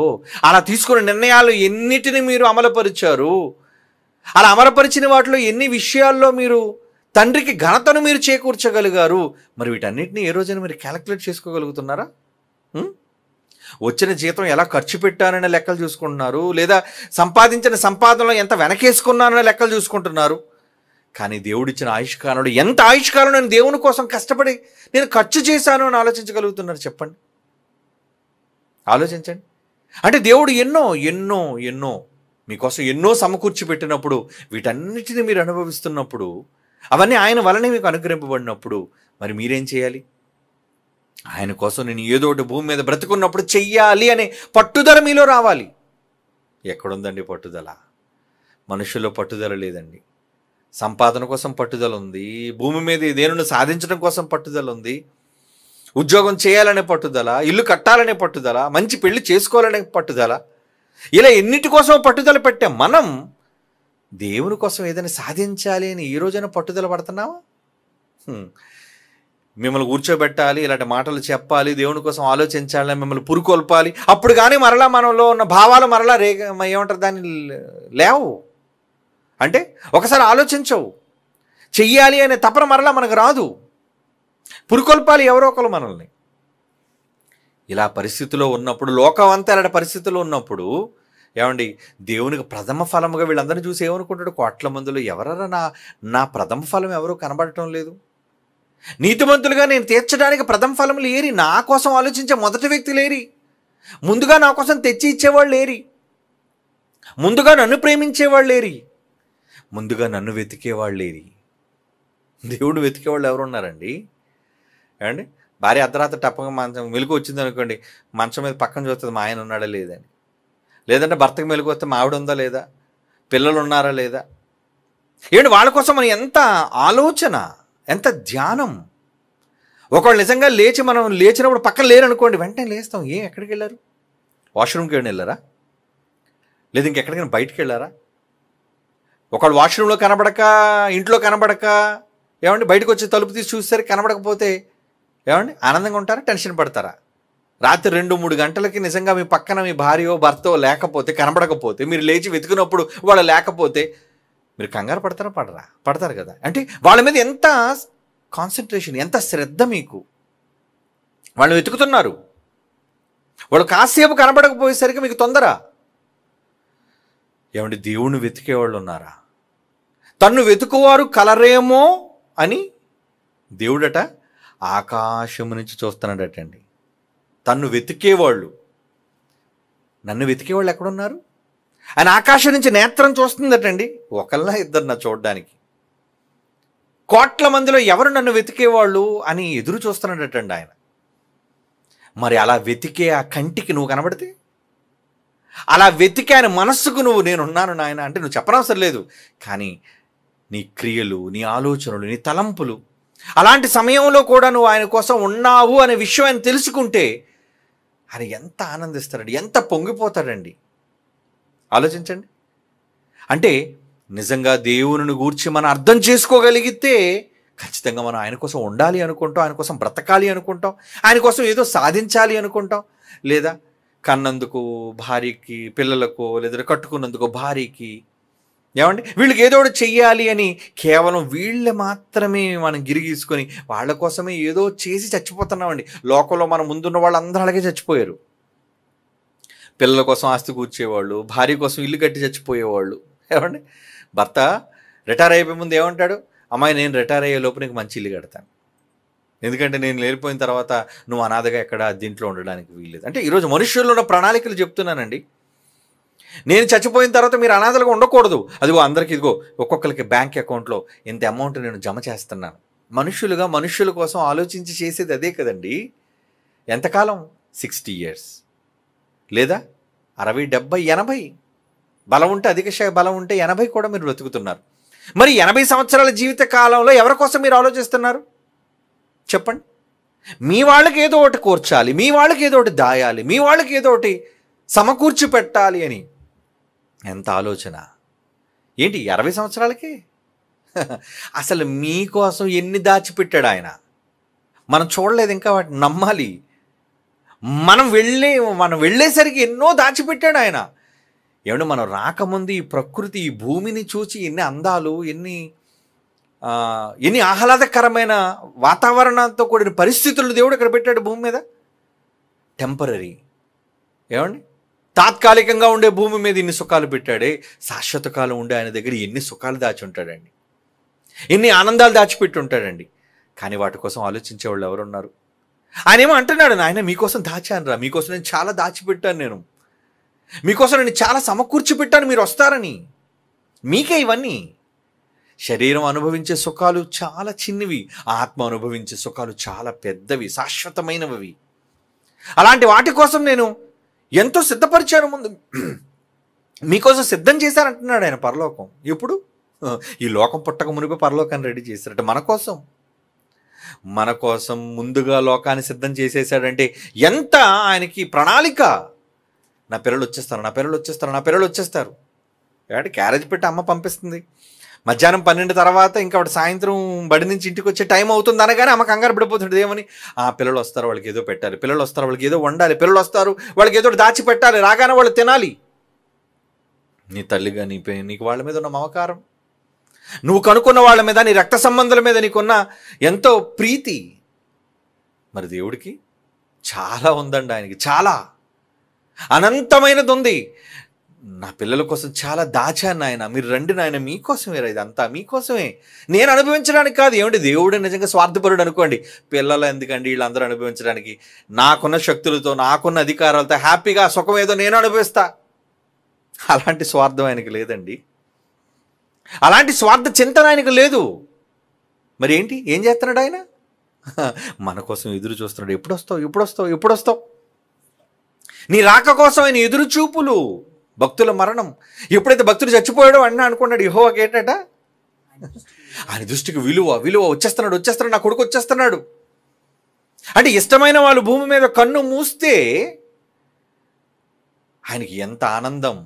అలా తీసుకున్న నిర్ణయాలు ఎన్నిటిని మీరు అమలుపరిచారు? అలా అమలుపరిచిన వాటిలో ఎన్ని విషయాల్లో మీరు తండ్రికి ఘనతను మీరు చేకూర్చగలిగారు? మరి వీటన్నిటిని ఏ రోజైనా మీరు క్యాలిక్యులేట్ చేసుకోగలుగుతున్నారా? వచ్చిన జీతం ఎలా ఖర్చు పెట్టాననే లెక్కలు చూసుకుంటున్నారు, లేదా సంపాదించిన సంపాదనలో ఎంత వెనకేసుకున్నాననే లెక్కలు చూసుకుంటున్నారు. కానీ దేవుడిచ్చిన ఆయుష్కాలంలో ఎంత ఆయుష్కాలం నేను దేవుని కోసం కష్టపడి నేను ఖర్చు చేశాను అని ఆలోచించగలుగుతున్నారు? చెప్పండి, ఆలోచించండి. అంటే దేవుడు ఎన్నో ఎన్నో ఎన్నో మీకోసం ఎన్నో సమకూర్చి పెట్టినప్పుడు, వీటన్నిటిని మీరు అనుభవిస్తున్నప్పుడు, అవన్నీ ఆయన వలనే మీకు అనుగ్రహింపబడినప్పుడు మరి మీరేం చేయాలి? ఆయన కోసం నేను ఏదో ఒకటి భూమి మీద బ్రతుకున్నప్పుడు చెయ్యాలి అనే పట్టుదల మీలో రావాలి. ఎక్కడుందండి పట్టుదల? మనుషుల్లో పట్టుదల లేదండి. సంపాదన కోసం పట్టుదల ఉంది, భూమి మీద దేనిని సాధించడం కోసం పట్టుదల ఉంది, ఉద్యోగం చేయాలనే పట్టుదల, ఇల్లు కట్టాలనే పట్టుదల, మంచి పెళ్లి చేసుకోవాలనే పట్టుదల, ఇలా ఎన్నిటి కోసం పట్టుదల పెట్టాం. మనం దేవుని కోసం ఏదైనా సాధించాలి అని ఈ రోజైనా పట్టుదల పడుతున్నావా? మిమ్మల్ని కూర్చోబెట్టాలి, ఇలాంటి మాటలు చెప్పాలి, దేవుని కోసం ఆలోచించాలని మిమ్మల్ని పురుకొల్పాలి, అప్పుడు కానీ మరలా మనలో ఉన్న భావాలు మరలా ఏమంటారు దాన్ని లేవు. అంటే ఒకసారి ఆలోచించవు, చెయ్యాలి అనే తపన మరలా మనకు రాదు. పురుకొల్పాలి ఎవరో ఒకరు మనల్ని. ఇలా పరిస్థితిలో ఉన్నప్పుడు, లోకం అంతా ఇలాంటి పరిస్థితిలో ఉన్నప్పుడు ఏమండి, దేవునికి ప్రథమ ఫలముగా వీళ్ళందరినీ చూసి ఏమనుకుంటాడు? కోట్ల మందిలో ఎవరరా నా ప్రథమ ఫలం ఎవరూ కనబడటం లేదు. నీతిమంతులుగా నేను తీర్చడానికి ప్రథమ ఫలం లేరి, నా కోసం ఆలోచించే మొదటి వ్యక్తి లేరి, ముందుగా నా కోసం తెచ్చి ఇచ్చేవాళ్ళు లేరి, ముందుగా నన్ను ప్రేమించేవాళ్ళు లేరి, ముందుగా నన్ను వెతికేవాళ్ళు లేరి. దేవుడు వెతికేవాళ్ళు ఎవరు ఉన్నారండి? ఏమండి, భార్య అర్ధరాత్రి టప్పగా మంచం మెలుగు వచ్చింది అనుకోండి, మంచం మీద పక్కన చూస్తుంది మా ఆయన ఉన్నాడా లేదని. లేదంటే భర్తకు మెలుగు వస్తే మా ఆవిడ ఉందా లేదా, పిల్లలు ఉన్నారా లేదా. ఏమండి, వాళ్ళ కోసం మనం ఎంత ఆలోచన, ఎంత ధ్యానం. ఒకళ్ళు నిజంగా లేచి మనం లేచినప్పుడు పక్కన లేరనుకోండి, వెంటనే లేస్తాం. ఎక్కడికి వెళ్ళారు? వాష్రూమ్కి ఏమైనా వెళ్ళారా? లేదా ఇంకెక్కడికైనా బయటికి వెళ్ళారా? ఒకళ్ళు వాష్రూమ్లో కనబడక, ఇంట్లో కనబడక, ఏమండి బయటకు వచ్చి తలుపు తీసి చూస్తారు కనబడకపోతే ఏమండి ఆనందంగా ఉంటారా, టెన్షన్ పడతారా? రాత్రి 2-3 గంటలకి నిజంగా మీ పక్కన మీ భార్యో భర్తో లేకపోతే, కనబడకపోతే, మీరు లేచి వెతుకున్నప్పుడు వాళ్ళు లేకపోతే మీరు కంగారు పడతారా? పడతారు కదా. అంటే వాళ్ళ మీద ఎంత కాన్సన్ట్రేషన్, ఎంత శ్రద్ధ మీకు. వాళ్ళు వెతుకుతున్నారు, వాళ్ళు కాసేపు కనబడకపోయేసరికి మీకు తొందర. ఏమంటే దేవుణ్ణి వెతికేవాళ్ళు ఉన్నారా? తన్ను వెతుకువారు కలరేమో అని దేవుడట ఆకాశము నుంచి చూస్తున్నాడటండి. తన్ను వెతికేవాళ్ళు, నన్ను వెతికేవాళ్ళు ఎక్కడున్నారు? ఆయన ఆకాశం నుంచి నేత్రం చూస్తుందటండి. ఒకళ్ళ ఇద్దరు నా చూడడానికి, కోట్ల మందిలో ఎవరు నన్ను వెతికేవాళ్ళు అని ఎదురు చూస్తున్నాడటండి ఆయన. మరి అలా వెతికే ఆ కంటికి నువ్వు కనబడితే, అలా వెతికే ఆయన మనస్సుకు నువ్వు నేనున్నాను నాయన అంటే నువ్వు చెప్పనవసరం లేదు. కానీ నీ క్రియలు, నీ ఆలోచనలు, నీ తలంపులు, అలాంటి సమయంలో కూడా నువ్వు ఆయన కోసం ఉన్నావు అనే విషయం ఆయన తెలుసుకుంటే ఆయన ఎంత ఆనందిస్తాడండి, ఎంత పొంగిపోతాడండి. ఆలోచించండి. అంటే నిజంగా దేవుని గూర్చి మనం అర్థం చేసుకోగలిగితే ఖచ్చితంగా మనం ఆయన కోసం ఉండాలి అనుకుంటాం, ఆయన కోసం బ్రతకాలి అనుకుంటాం, ఆయన కోసం ఏదో సాధించాలి అనుకుంటాం. లేదా కన్నందుకు భార్యకి, పిల్లలకు, లేదా కట్టుకున్నందుకు భార్యకి, ఏమండి వీళ్ళకి ఏదో ఒకటి చెయ్యాలి అని కేవలం వీళ్ళే మాత్రమే మనం గిరిగీసుకొని వాళ్ళ కోసమే ఏదో చేసి చచ్చిపోతున్నామండి. లోకంలో మనం ముందున్న వాళ్ళు అందరూ అలాగే చచ్చిపోయారు. పిల్లల కోసం ఆస్తి కూర్చేవాళ్ళు, భార్య కోసం ఇల్లు కట్టి చచ్చిపోయేవాళ్ళు. ఏమండి భర్త రిటైర్ అయిపోయే ముందు ఏమంటాడు? అమ్మాయి నేను రిటైర్ అయ్యే లోపు నీకు మంచి ఇల్లు కడతాను, ఎందుకంటే నేను లేరిపోయిన తర్వాత నువ్వు అనాథగా ఎక్కడ దీంట్లో ఉండడానికి వీల్లేదు. అంటే ఈరోజు మనుషుల్లో ఉన్న ప్రణాళికలు చెప్తున్నానండి. నేను చచ్చిపోయిన తర్వాత మీరు అనాథలుగా ఉండకూడదు. అదిగో అందరికీ ఇదిగో ఒక్కొక్కరికి బ్యాంక్ అకౌంట్లో ఇంత అమౌంట్ నేను జమ చేస్తున్నాను. మనుషులుగా మనుషుల కోసం ఆలోచించి చేసేది అదే కదండి. ఎంతకాలం? 60 years లేదా 60, 70, 80 బలం ఉంటే, అధిక బలం ఉంటే 80 కూడా మీరు బ్రతుకుతున్నారు. మరి 80 సంవత్సరాల జీవిత కాలంలో ఎవరి కోసం మీరు ఆలోచిస్తున్నారు చెప్పండి? మీ వాళ్ళకి ఏదో ఒకటి కూర్చాలి, మీ వాళ్ళకి ఏదో ఒకటి దాయాలి, మీ వాళ్ళకి ఏదో ఒకటి సమకూర్చి పెట్టాలి అని ఎంత ఆలోచన ఏంటి 60 సంవత్సరాలకి? అసలు మీకోసం ఎన్ని దాచిపెట్టాడు ఆయన, మనం చూడలేదు, ఇంకా వాటిని నమ్మాలి. మనం వెళ్ళేసరికి ఎన్నో దాచిపెట్టాడు ఆయన. ఏమంటే మనం రాకముందు ఈ ప్రకృతి, ఈ భూమిని చూసి ఎన్ని అందాలు, ఎన్ని ఆహ్లాదకరమైన వాతావరణంతో కూడిన పరిస్థితులు దేవుడు ఇక్కడ పెట్టాడు భూమి మీద. టెంపరరీ, ఏమండి, తాత్కాలికంగా ఉండే భూమి మీద ఇన్ని సుఖాలు పెట్టాడే, శాశ్వత కాలం ఉండే ఆయన దగ్గర ఎన్ని సుఖాలు దాచి ఉంటాడండి, ఎన్ని ఆనందాలు దాచిపెట్టి ఉంటాడండి. కానీ వాటి కోసం ఆలోచించేవాళ్ళు ఎవరున్నారు? ఆయన ఏమో అంటున్నాడు, నాయన మీకోసం దాచాను రా, మీకోసం నేను చాలా దాచిపెట్టాను, నేను మీకోసం నేను చాలా సమకూర్చి పెట్టాను, మీరు వస్తారని. మీకే ఇవన్నీ. శరీరం అనుభవించే సుఖాలు చాలా చిన్నవి, ఆత్మ అనుభవించే సుఖాలు చాలా పెద్దవి, శాశ్వతమైనవి. అలాంటి వాటి కోసం నేను ఎంతో సిద్ధపరిచాను, ముందు మీకోసం సిద్ధం చేశానంటున్నాడు ఆయన. పరలోకం ఎప్పుడు? ఈ లోకం పుట్టక మునిపే పరలోకాన్ని రెడీ చేశారట మన కోసం ముందుగా లోకాన్ని సిద్ధం చేసేసాడంటే ఎంత ఆయనకి ప్రణాళిక. నా పిల్లలు వచ్చేస్తారు. కాబట్టి క్యారేజ్ పెట్టి అమ్మ పంపిస్తుంది. మధ్యాహ్నం 12 తర్వాత ఇంకా వాడు సాయంత్రం బడి నుంచి ఇంటికి వచ్చే టైం అవుతుంది అనగానే అమ్మ కంగారు పడిపోతుంటుంది. ఏమని? పిల్లలు వస్తారు, వాళ్ళకి ఏదో పెట్టాలి, పిల్లలు వస్తారు, వాళ్ళకి ఏదో వండాలి, పిల్లలు వస్తారు, వాళ్ళకి ఏదో దాచి పెట్టాలి, రాగానే వాళ్ళు తినాలి. నీ తల్లిగా నీకు వాళ్ళ మీద ఉన్న మమకారం, నువ్వు కనుక్కున్న వాళ్ళ మీద, నీ రక్త సంబంధాల మీద నీకున్న ఎంతో ప్రీతి. మరి దేవుడికి చాలా ఉందండి, ఆయనకి చాలా అనంతమైనది ఉంది. నా పిల్లల కోసం చాలా దాచాను నాయన, మీరు రండి నాయన, మీకోసమే రా, ఇదంతా మీకోసమే, నేను అనుభవించడానికి కాదు. ఏమంటే దేవుడే నిజంగా స్వార్థపరుడు అనుకోండి, పిల్లలు ఎందుకండి వీళ్ళందరూ అనుభవించడానికి? నాకున్న శక్తులతో, నాకున్న అధికారాలతో హ్యాపీగా సుఖం ఏదో నేను అనుభవిస్తా. అలాంటి స్వార్థం ఆయనకి లేదండి, అలాంటి స్వార్థ చింతన ఆయనకు లేదు. మరి ఏంటి, ఏం చేస్తున్నాడు ఆయన? మన కోసం ఎదురు చూస్తున్నాడు. ఎప్పుడు వస్తావు? నీ రాక కోసం ఆయన ఎదురు చూపులు. భక్తుల మరణం, ఎప్పుడైతే భక్తుడు చచ్చిపోయాడో అన్న అనుకున్నాడు యెహోవాకి ఏంటట, ఆయన దృష్టికి విలువ వచ్చేస్తున్నాడు, నా కొడుకు వచ్చేస్తున్నాడు. అంటే ఇష్టమైన వాళ్ళు భూమి మీద కన్ను మూస్తే ఆయనకి ఎంత ఆనందం.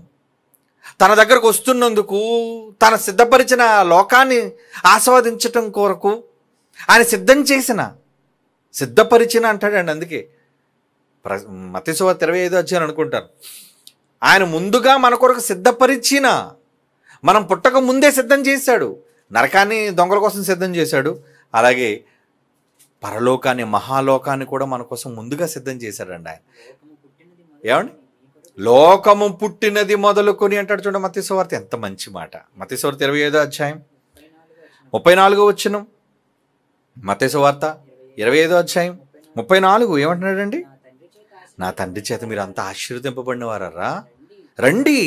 తన దగ్గరకు వస్తున్నందుకు, తన సిద్ధపరిచిన లోకాన్ని ఆస్వాదించటం కొరకు ఆయన సిద్ధపరిచిన అంటాడండి. అందుకే మత్తయి సువార్త 25 అనుకుంటాను, ఆయన ముందుగా మన కొరకు సిద్ధపరిచిన, మనం పుట్టక ముందే సిద్ధం చేశాడు. నరకాన్ని దొంగల కోసం సిద్ధం చేశాడు, అలాగే పరలోకాన్ని, మహాలోకాన్ని కూడా మన కోసం ముందుగా సిద్ధం చేశాడండి ఆయన. ఏమండి, లోకము పుట్టినది మొదలుకొని అంటాడు చూడండి మత్తయి సువార్త. ఎంత మంచి మాట. మత్తయి సువార్త 25 34 మత్తయి సువార్త 25 34 ఏమంటున్నాడండి? నా తండ్రి చేత మీరు అంతా ఆశీర్వదింపబడిన వారా, రండి,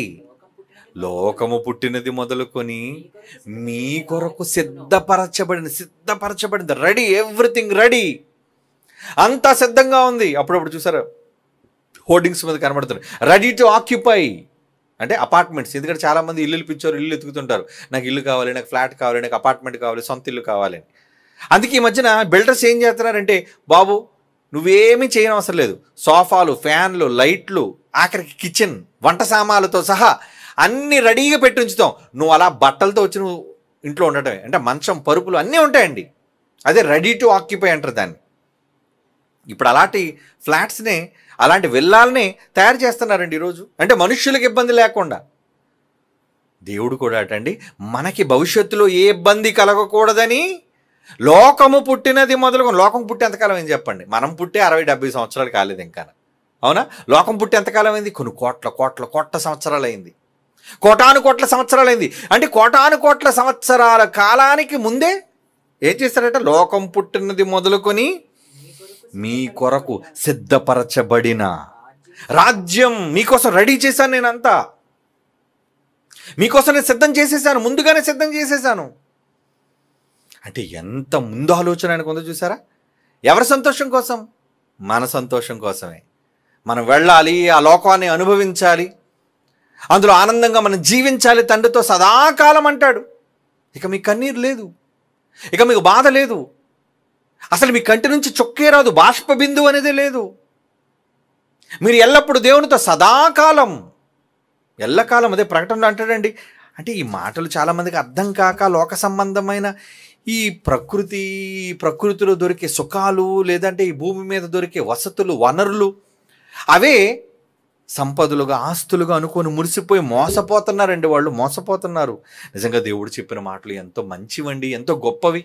లోకము పుట్టినది మొదలుకొని మీ కొరకు సిద్ధపరచబడింది, రెడీ, ఎవ్రీథింగ్ రెడీ, అంతా సిద్ధంగా ఉంది. అప్పుడప్పుడు చూసారా హోర్డింగ్స్ మీద కనబడుతుంది, రెడీ టు ఆక్యుపై, అంటే అపార్ట్మెంట్స్. ఎందుకంటే చాలామంది ఇల్లు పిచ్చోరు, ఇల్లు ఎత్తుకుతుంటారు, నాకు ఇల్లు కావాలి, నాకు ఫ్లాట్ కావాలి, నాకు అపార్ట్మెంట్ కావాలి, సొంత ఇల్లు కావాలని. అందుకే ఈ మధ్యన బిల్డర్స్ ఏం చేస్తున్నారంటే, బాబు నువ్వేమీ చేయని అవసరం లేదు, సోఫాలు, ఫ్యాన్లు, లైట్లు, ఆఖరికి కిచెన్, వంట సామాన్లతో సహా అన్నీ రెడీగా పెట్టి ఉంచుతాం, నువ్వు అలా బట్టలతో వచ్చి నువ్వు ఇంట్లో ఉండటమే. అంటే మంచం, పరుపులు అన్నీ ఉంటాయండి. అదే రెడీ టు ఆక్యుపై అంటారు దాన్ని. ఇప్పుడు అలాంటి ఫ్లాట్స్ని, అలాంటి విల్లాలని తయారు చేస్తున్నారండి ఈరోజు. అంటే మనుష్యులకు ఇబ్బంది లేకుండా. దేవుడు కూడా అటండి, మనకి భవిష్యత్తులో ఏ ఇబ్బంది కలగకూడదని లోకము పుట్టినది మొదలుకొని, లోకం పుట్టి ఎంతకాలం అయింది చెప్పండి? మనం పుట్టే 60-70 సంవత్సరాలు కాలేదు ఇంకా, అవునా? లోకం పుట్టి ఎంతకాలం అయింది? కొన్ని కోట్ల సంవత్సరాలు అయింది, కోటాను కోట్ల సంవత్సరాలు అయింది. అంటే కోటాను కోట్ల సంవత్సరాల కాలానికి ముందే ఏం చేశాడట? లోకం పుట్టినది మొదలుకొని మీ కొరకు సిద్ధపరచబడిన రాజ్యం మీకోసం రెడీ చేశాను. నేనంతా మీకోసం నేను సిద్ధం చేసేసాను, ముందుగానే సిద్ధం చేసేసాను. అంటే ఎంత ముందు ఆలోచన ఆయనకు ఉందో చూసారా? ఎవరి సంతోషం కోసం? మన సంతోషం కోసమే. మనం వెళ్ళాలి, ఆ లోకాన్ని అనుభవించాలి, అందులో ఆనందంగా మనం జీవించాలి తండ్రితో సదాకాలం అంటాడు. ఇక మీకు కన్నీరు లేదు, ఇక మీకు బాధ లేదు, అసలు మీ కంటి నుంచి చొక్కే రాదు, బాష్ప బిందువు అనేది లేదు. మీరు ఎల్లప్పుడూ దేవునితో సదాకాలం, ఎల్లకాలం. అదే ప్రకటనలో అంటాడండి. అంటే ఈ మాటలు చాలామందికి అర్థం కాక లోక సంబంధమైన ఈ ప్రకృతిలో దొరికే సుఖాలు, లేదంటే ఈ భూమి మీద దొరికే వసతులు, వనరులు, అవే సంపదలుగా, ఆస్తులుగా అనుకొని మురిసిపోయి మోసపోతున్నారండి. వాళ్ళు మోసపోతున్నారు. నిజంగా దేవుడు చెప్పిన మాటలు ఎంతో మంచివండి, ఎంతో గొప్పవి,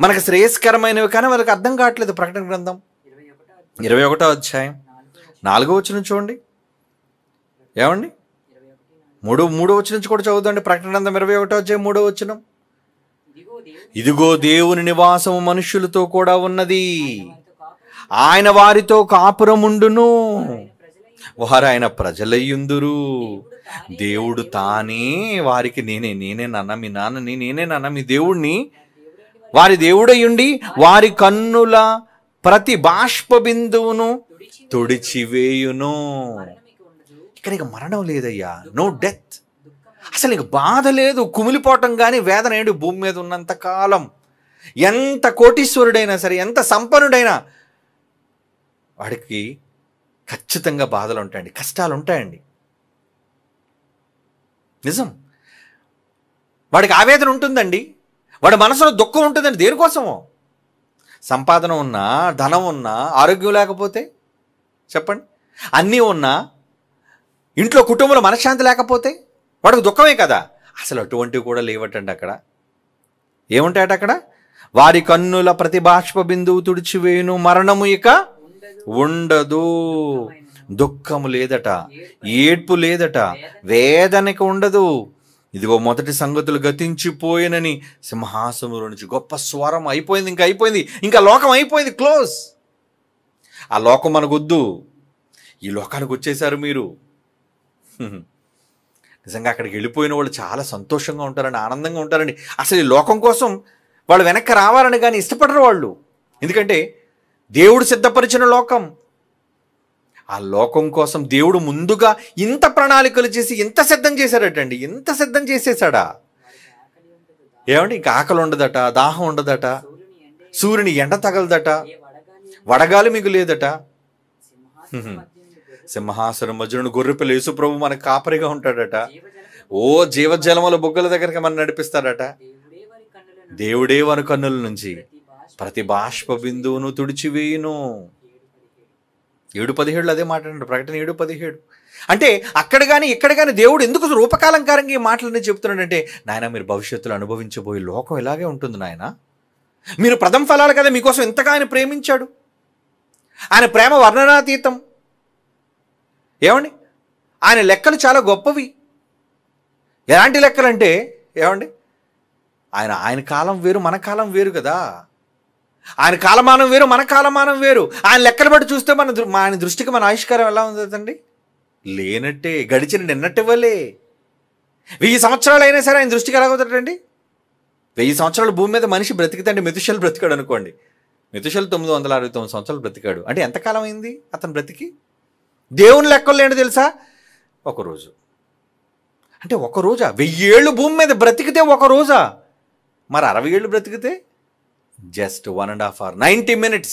మనకు శ్రేయస్కరమైనవి, కానీ వాళ్ళకి అర్థం కావట్లేదు. ప్రకటన గ్రంథం 21వ అధ్యాయం 4వ వచనం చూడండి. ఏమండి? 3వ వచనం నుంచి కూడా చదువుదండి. ప్రకటన గ్రంథం 21వ అధ్యాయం 3వ వచనం. ఇదిగో దేవుని నివాసము మనుష్యులతో కూడా ఉన్నది, ఆయన వారితో కాపురముండును, వారు ఆయన ప్రజలయ్యుందురు. దేవుడు తానే వారికి నేనే నాన్న, మీ నాన్నని నేనే నాన్న, మీ దేవుణ్ణి, వారి దేవుడయ్యుండి వారి కన్నుల ప్రతి బాష్ప బిందువును తుడిచివేయును. ఇక్కడ ఇక మరణం లేదయ్యా, నో డెత్. అసలు ఇక బాధ లేదు, కుమిలిపోవటం కానీ వేదన ఏంటి భూమి మీద ఉన్నంత కాలం. ఎంత కోటీశ్వరుడైనా సరే, ఎంత సంపన్నుడైనా వాడికి ఖచ్చితంగా బాధలు ఉంటాయండి, కష్టాలు ఉంటాయండి. నిజం. వాడికి ఆవేదన ఉంటుందండి, వాడి మనసులో దుఃఖం ఉంటుందండి. దేనికోసమో? సంపాదన ఉన్నా, ధనం ఉన్నా, ఆరోగ్యం లేకపోతే చెప్పండి, అన్నీ ఉన్నా, ఇంట్లో కుటుంబంలో మనశ్శాంతి లేకపోతే వాడికి దుఃఖమే కదా. అసలు అటువంటివి కూడా లేవటండి. అక్కడ ఏముంటాయట? అక్కడ వారి కన్నుల ప్రతి బాష్ప బిందువు తుడిచివేయును, మరణము ఇక ఉండదు, దుఃఖము లేదట, ఏడ్పు లేదట, వేదనకి ఉండదు. ఇదిగో మొదటి సంగతులు గతించిపోయినని సింహాసనంలో నుంచి గొప్ప స్వరం. అయిపోయింది, ఇంకా అయిపోయింది, ఇంకా లోకం అయిపోయింది, క్లోజ్. ఆ లోకం మనకొద్దు, ఈ లోకానికి వచ్చేసారు మీరు. నిజంగా అక్కడికి వెళ్ళిపోయిన వాళ్ళు చాలా సంతోషంగా ఉంటారండి, ఆనందంగా ఉంటారండి. అసలు ఈ లోకం కోసం వాళ్ళు వెనక్కి రావాలని కానీ ఇష్టపడరు వాళ్ళు. ఎందుకంటే దేవుడు సిద్ధపరిచిన లోకం, ఆ లోకం కోసం దేవుడు ముందుగా ఇంత ప్రణాళికలు చేసి ఇంత సిద్ధం చేశాడటండి. ఇంత సిద్ధం చేసేసాడా? ఏమంటే ఇంకా ఆకలి ఉండదట, దాహం ఉండదట, సూర్యుని ఎండ తగలదట, వడగాలి మీకు లేదట. సింహాసనం మధ్యలో గొర్రెపిల్ల యేసుప్రభు మనకు కాపరిగా ఉంటాడట. ఓ జీవజలముల బొగ్గల దగ్గరికి మనం నడిపిస్తాడట. దేవుడే వారి కన్నుల నుంచి ప్రతి బాష్ప బిందువును తుడిచివేయును. 7:17 అదే మాట అండి. ప్రకటన 7:17. అంటే అక్కడ కానీ ఇక్కడ కానీ దేవుడు ఎందుకు రూపకాలంకారంగా ఈ మాటలన్నీ చెప్తున్నాడంటే, నాయన మీరు భవిష్యత్తులో అనుభవించబోయే లోకం ఇలాగే ఉంటుంది నాయన. మీరు ప్రథమ ఫలాలు కదా, మీకోసం ఎంతగా ఆయన ప్రేమించాడు. ఆయన ప్రేమ వర్ణనాతీతం. ఏమండి? ఆయన లెక్కలు చాలా గొప్పవి. ఎలాంటి లెక్కలంటే ఏమండి, ఆయన కాలం వేరు, మన కాలం వేరు కదా. ఆయన కాలమానం వేరు, మన కాలమానం వేరు. ఆయన లెక్కలు బట్టి చూస్తే ఆయన దృష్టికి మన ఆయుష్కారం ఎలా ఉందండి? లేనట్టే, గడిచిన నిన్నట్టివ్వలే. 1000 సంవత్సరాలు అయినా సరే ఆయన దృష్టికి ఎలాగవుతాడండి? 1000 సంవత్సరాలు భూమి మీద మనిషి బ్రతికితే, మెతుషెల్ బ్రతికాడు అనుకోండి. మెతుషెల్ 969 సంవత్సరాలు బ్రతికాడు. అంటే ఎంతకాలం అయింది అతను బ్రతికి? దేవుని లెక్కలు ఏంటో తెలుసా? ఒకరోజు. అంటే ఒక రోజా? 1000 ఏళ్ళు భూమి మీద బ్రతికితే ఒక రోజా? మరి 60 ఏళ్ళు బ్రతికితే జస్ట్ 1.5 hours, 90 minutes.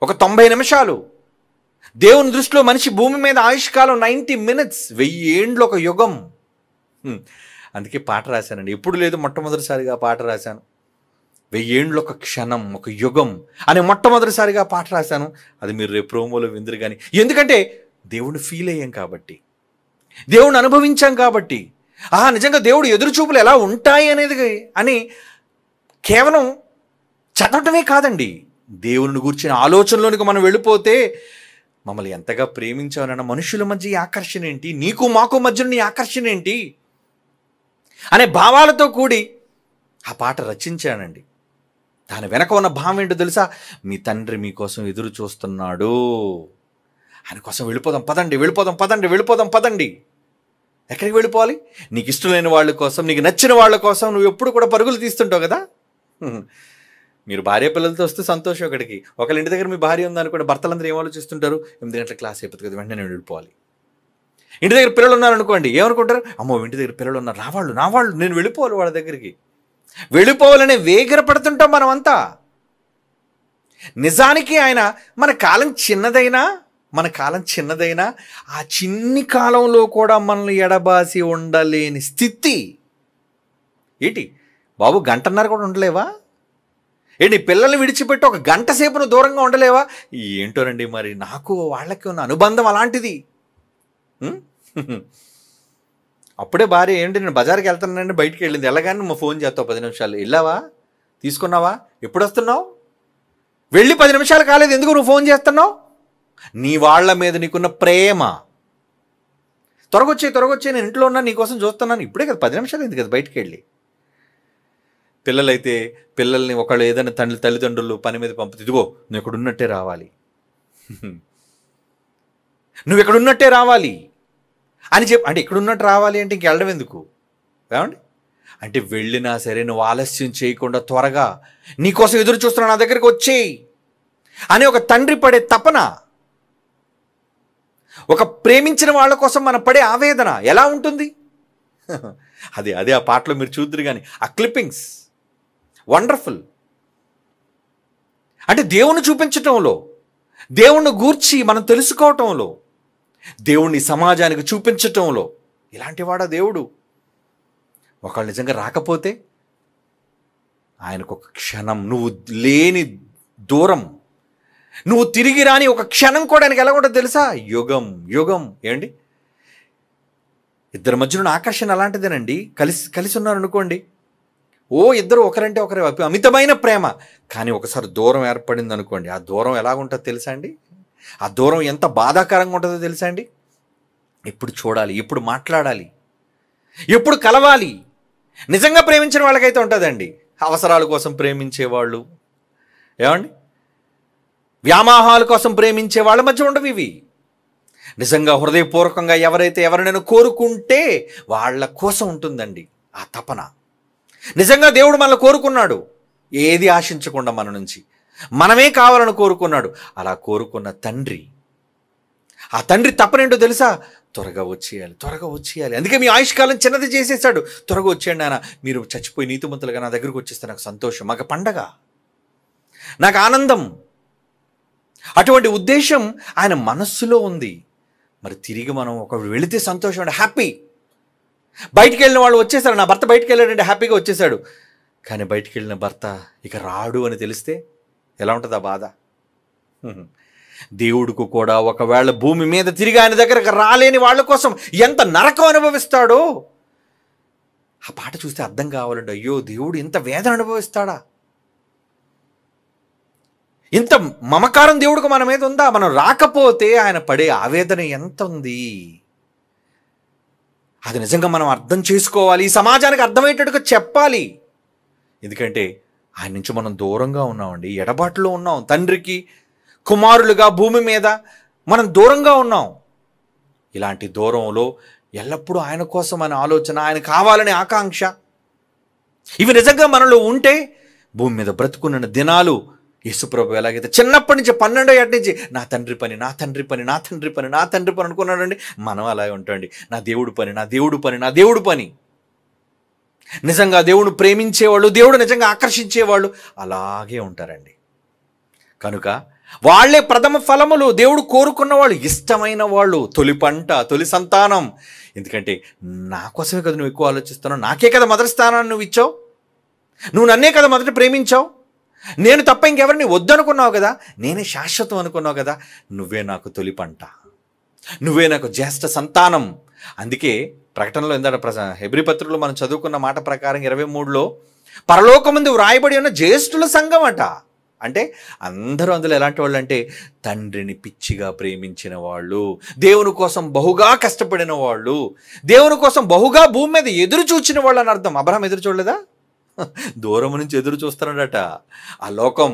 ఒక 90 నిమిషాలు. దేవుని దృష్టిలో మనిషి భూమి మీద ఆయుష్కాలం 90 minutes. 1000 ఏండ్లు ఒక యుగం. అందుకే పాట రాశానండి. ఎప్పుడు లేదు, మొట్టమొదటిసారిగా పాట రాశాను. 1000 ఏండ్లు ఒక క్షణం, ఒక యుగం అని మొట్టమొదటిసారిగా పాట రాశాను. అది మీరు రేపు ప్రోమోలో విందురు కానీ. ఎందుకంటే దేవుణ్ణి ఫీల్ అయ్యాం కాబట్టి, దేవుణ్ణి అనుభవించాం కాబట్టి. నిజంగా దేవుడు ఎదురుచూపులు ఎలా ఉంటాయి అనేది అని కేవలం చదవటమే కాదండి, దేవుని గురించిన ఆలోచనలోనికి మనం వెళ్ళిపోతే మమ్మల్ని ఎంతగా ప్రేమించావన్న మనుషుల మధ్య ఈ ఆకర్షణ ఏంటి, నీకు మాకు మధ్య నీ ఆకర్షణ ఏంటి అనే భావాలతో కూడి ఆ పాట రచించానండి. దాని వెనక ఉన్న భావం ఏంటో తెలుసా? మీ తండ్రి మీకోసం ఎదురు చూస్తున్నాడు, ఆయన కోసం వెళ్ళిపోదాం పదండి, వెళ్ళిపోదాం పదండి, వెళ్ళిపోదాం పదండి. ఎక్కడికి వెళ్ళిపోవాలి? నీకు ఇష్టమైన వాళ్ళ కోసం, నీకు నచ్చిన వాళ్ళ కోసం నువ్వు ఎప్పుడు కూడా పరుగులు తీస్తుంటావు కదా. మీరు భార్య పిల్లలతో వస్తే సంతోషం. ఒకళ్ళ ఇంటి దగ్గర మీ భార్య ఉందనుకోండి, భర్తలందరూ ఏం ఆలోచిస్తుంటారు? 8 గంటల క్లాస్ అయిపోతుంది కదా, వెంటనే నేను వెళ్ళిపోవాలి. ఇంటి దగ్గర పిల్లలు ఉన్నారనుకోండి, ఏమనుకుంటారు? అమ్మో ఇంటి దగ్గర పిల్లలు ఉన్నారు, నా వాళ్ళు నేను వెళ్ళిపోవాలి వాళ్ళ దగ్గరికి. వెళ్ళిపోవాలనే వేగిరపడుతుంటాం మనమంతా. నిజానికి ఆయన మన కాలం చిన్నదైనా ఆ చిన్ని కాలంలో కూడా మనల్ని ఎడబాసి ఉండలేని స్థితి. ఏంటి బాబు, గంటన్నర కూడా ఉండలేవా? ఏంటి పిల్లల్ని విడిచిపెట్టి ఒక గంట సేపును దూరంగా ఉండలేవా? ఏంటోనండి, మరి నాకు వాళ్ళకి ఉన్న అనుబంధం అలాంటిది. అప్పుడే భార్య ఏంటి నేను బజార్కి వెళ్తానండి, బయటికి వెళ్ళింది, వెళ్ళగానే నువ్వు ఫోన్ చేస్తావు 10 నిమిషాలు, వెళ్ళావా, తీసుకున్నావా, ఎప్పుడు వస్తున్నావు, వెళ్ళి 10 నిమిషాలు కాలేదు, ఎందుకు నువ్వు ఫోన్ చేస్తున్నావు? నీ వాళ్ళ మీద నీకున్న ప్రేమ. త్వరగొచ్చే నేను ఇంట్లో ఉన్నా, నీకోసం చూస్తున్నాను, ఇప్పుడే కదా 10 నిమిషాలు అయింది కదా బయటికి వెళ్ళి. పిల్లలైతే పిల్లల్ని ఒకళ్ళు ఏదైనా తల్లిదండ్రులు పని మీద పంపితే, ఇదిగో నువ్వు ఎక్కడున్నట్టే రావాలి, నువ్వు ఎక్కడున్నట్టే రావాలి అని చెప్పి, అంటే ఇక్కడున్నట్టు రావాలి అంటే ఇంకెళ్ళడం ఎందుకు ఏమండి? అంటే వెళ్ళినా సరే నువ్వు ఆలస్యం చేయకుండా త్వరగా నీకోసం ఎదురు చూస్తున్నా, నా దగ్గరికి వచ్చేయి అని ఒక తండ్రి పడే తపన, ఒక ప్రేమించిన వాళ్ళ కోసం మనం పడే ఆవేదన ఎలా ఉంటుంది? అదే ఆ పాటలో మీరు చూద్దరు కానీ ఆ క్లిప్పింగ్స్ వండర్ఫుల్. అంటే దేవుణ్ణి చూపించటంలో, దేవుణ్ణి గూర్చి మనం తెలుసుకోవటంలో, దేవుణ్ణి సమాజానికి చూపించటంలో ఇలాంటి వాడా దేవుడు. ఒకళ్ళు నిజంగా రాకపోతే ఆయనకు ఒక క్షణం, నువ్వు లేని దూరం, నువ్వు తిరిగి రాని ఒక క్షణం కూడా ఆయనకి ఎలా ఉంటుందో తెలుసా? యుగం. ఏంటి, ఇద్దరి మధ్యలో ఆకర్షణ అలాంటిదేనండి. కలిసి ఉన్నారనుకోండి, ఇద్దరు ఒకరంటే ఒకరి అమితమైన ప్రేమ. కానీ ఒకసారి దూరం ఏర్పడింది అనుకోండి, ఆ దూరం ఎలాగుంటుందో తెలుసా అండి? ఆ దూరం ఎంత బాధాకరంగా ఉంటుందో తెలుసా అండి? ఎప్పుడు చూడాలి, ఎప్పుడు మాట్లాడాలి, ఎప్పుడు కలవాలి. నిజంగా ప్రేమించిన వాళ్ళకైతే ఉంటుందండి. అవసరాల కోసం ప్రేమించేవాళ్ళు, ఏమండి, వ్యామోహాల కోసం ప్రేమించే వాళ్ళ మధ్య ఉండవు ఇవి. నిజంగా హృదయపూర్వకంగా ఎవరినైనా కోరుకుంటే వాళ్ళ కోసం ఉంటుందండి ఆ తపన. నిజంగా దేవుడు మనల్ని కోరుకున్నాడు, ఏది ఆశించకుండా మన నుంచి, మనమే కావాలని కోరుకున్నాడు. అలా కోరుకున్న తండ్రి, ఆ తండ్రి తపనేంటో తెలుసా? త్వరగా వచ్చేయాలి. అందుకే మీ ఆయుష్కాలం చిన్నది చేసేసాడు. త్వరగా వచ్చేయండి నాన్న, మీరు చచ్చిపోయి నీతిమంతులుగా నా దగ్గరకు వచ్చేస్తే నాకు సంతోషం, మాకు పండగ, నాకు ఆనందం. అటువంటి ఉద్దేశం ఆయన మనస్సులో ఉంది. మరి తిరిగి మనం ఒక వెళితే సంతోషం అండి, హ్యాపీ. బయటికి వెళ్ళిన వాళ్ళు వచ్చేసారు, నా భర్త బయటికి వెళ్ళాడంటే హ్యాపీగా వచ్చేసాడు. కానీ బయటికి వెళ్ళిన భర్త ఇక రాడు అని తెలిస్తే ఎలా ఉంటుంది ఆ బాధ? దేవుడికి కూడా ఒకవేళ భూమి మీద తిరిగి ఆయన దగ్గరకు రాలేని వాళ్ళ కోసం ఎంత నరకం అనుభవిస్తాడో ఆ పాట చూస్తే అర్థం కావాలండి. అయ్యో, దేవుడు ఇంత వేదన అనుభవిస్తాడా? ఇంత మమకారం దేవుడికి మన మీద ఉందా? మనం రాకపోతే ఆయన పడే ఆవేదన ఎంత ఉంది? అది నిజంగా మనం అర్థం చేసుకోవాలి, ఈ సమాజానికి అర్థమయ్యేటట్టుగా చెప్పాలి. ఎందుకంటే ఆయన నుంచి మనం దూరంగా ఉన్నామండి, ఎడబాటులో ఉన్నాం. తండ్రికి కుమారులుగా భూమి మీద మనం దూరంగా ఉన్నాం. ఇలాంటి దూరంలో ఎల్లప్పుడూ ఆయన కోసం అనే ఆలోచన, ఆయన కావాలనే ఆకాంక్ష, ఇవి నిజంగా మనలో ఉంటే భూమి మీద బ్రతుకున్న దినాలు యేసుప్రభు ఎలాగైతే చిన్నప్పటి నుంచి 12వ ఏట నుంచి నా తండ్రి పని అనుకున్నాడండి, మనం అలాగే ఉంటామండి. నా దేవుడు పని. నిజంగా దేవుడు ప్రేమించేవాళ్ళు, దేవుడు నిజంగా ఆకర్షించేవాళ్ళు అలాగే ఉంటారండి. కనుక వాళ్ళే ప్రథమ ఫలములు, దేవుడు కోరుకున్న వాళ్ళు, ఇష్టమైన వాళ్ళు, తొలి పంట, తొలి సంతానం. ఎందుకంటే నా కోసమే కదా నువ్వు ఎక్కువ ఆలోచిస్తున్నావు, నాకే కదా మొదటి స్థానాన్ని నువ్వు ఇచ్చావు, నువ్వు నన్నే కదా మొదట ప్రేమించావు, నేను తప్ప ఇంకెవరిని వద్దనుకున్నావు కదా, నేనే శాశ్వతం అనుకున్నావు కదా, నువ్వే నాకు తొలి పంట, నువ్వే నాకు జ్యేష్ఠ సంతానం. అందుకే ప్రకటనలో హెబ్రీ పత్రికలో మనం చదువుకున్న మాట ప్రకారం 23లో పరలోకమందు వ్రాయబడి ఉన్న జ్యేష్ఠుల సంఘం అట. అంటే అందరూ అందులో ఎలాంటి వాళ్ళు అంటే తండ్రిని పిచ్చిగా ప్రేమించిన వాళ్ళు, దేవుని కోసం బహుగా కష్టపడిన వాళ్ళు, దేవుని కోసం బహుగా భూమి మీద ఎదురు చూచిన వాళ్ళు అని అర్థం. అబ్రహాం ఎదురు చూడలేదా? దూరం నుంచి ఎదురు చూస్తున్నాడట. ఆ లోకం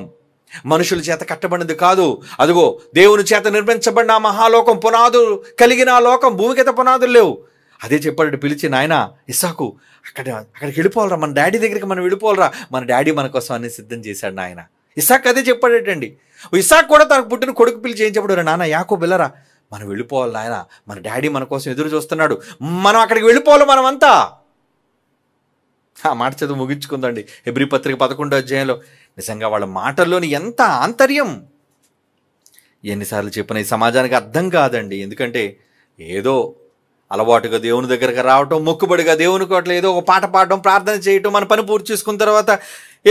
మనుషుల చేత కట్టబడినది కాదు, అదిగో దేవుని చేత నిర్మించబడిన ఆ మహాలోకం, పునాదులు కలిగిన ఆ లోకం, భూమికైతే పునాదులు లేవు. అదే చెప్పాడు పిలిచి, నాయన ఇస్సాకు అక్కడికి వెళ్ళిపోవాలరా, మన డాడీ దగ్గరికి మనం వెళ్ళిపోవాలరా, మన డాడీ మన కోసం అన్ని సిద్ధం చేశాడు నాయన. ఇస్సాకు అదే చెప్పాడటండి. ఇస్సాకు కూడా తనకు పుట్టిన కొడుకు పిలిచి ఏం చెప్పాడు, నాన్న యాకోబు వెళ్ళరా, మనం వెళ్ళిపోవాలి నాయన, మన డాడీ మన కోసం ఎదురు చూస్తున్నాడు, మనం అక్కడికి వెళ్ళిపోవాలి మనమంతా. ఆ మాట చదువు ముగించుకుందండి. హెబ్రీ పత్రిక 11వ అధ్యాయంలో నిజంగా వాళ్ళ మాటల్లోని ఎంత ఆంతర్యం! ఎన్నిసార్లు చెప్పిన ఈ సమాజానికి అర్థం కాదండి. ఎందుకంటే ఏదో అలవాటుగా దేవుని దగ్గరకు రావటం, మొక్కుబడిగా దేవుని కోట్ల ఏదో ఒక పాట పాడటం, ప్రార్థన చేయటం, మన పని పూర్తి చేసుకున్న తర్వాత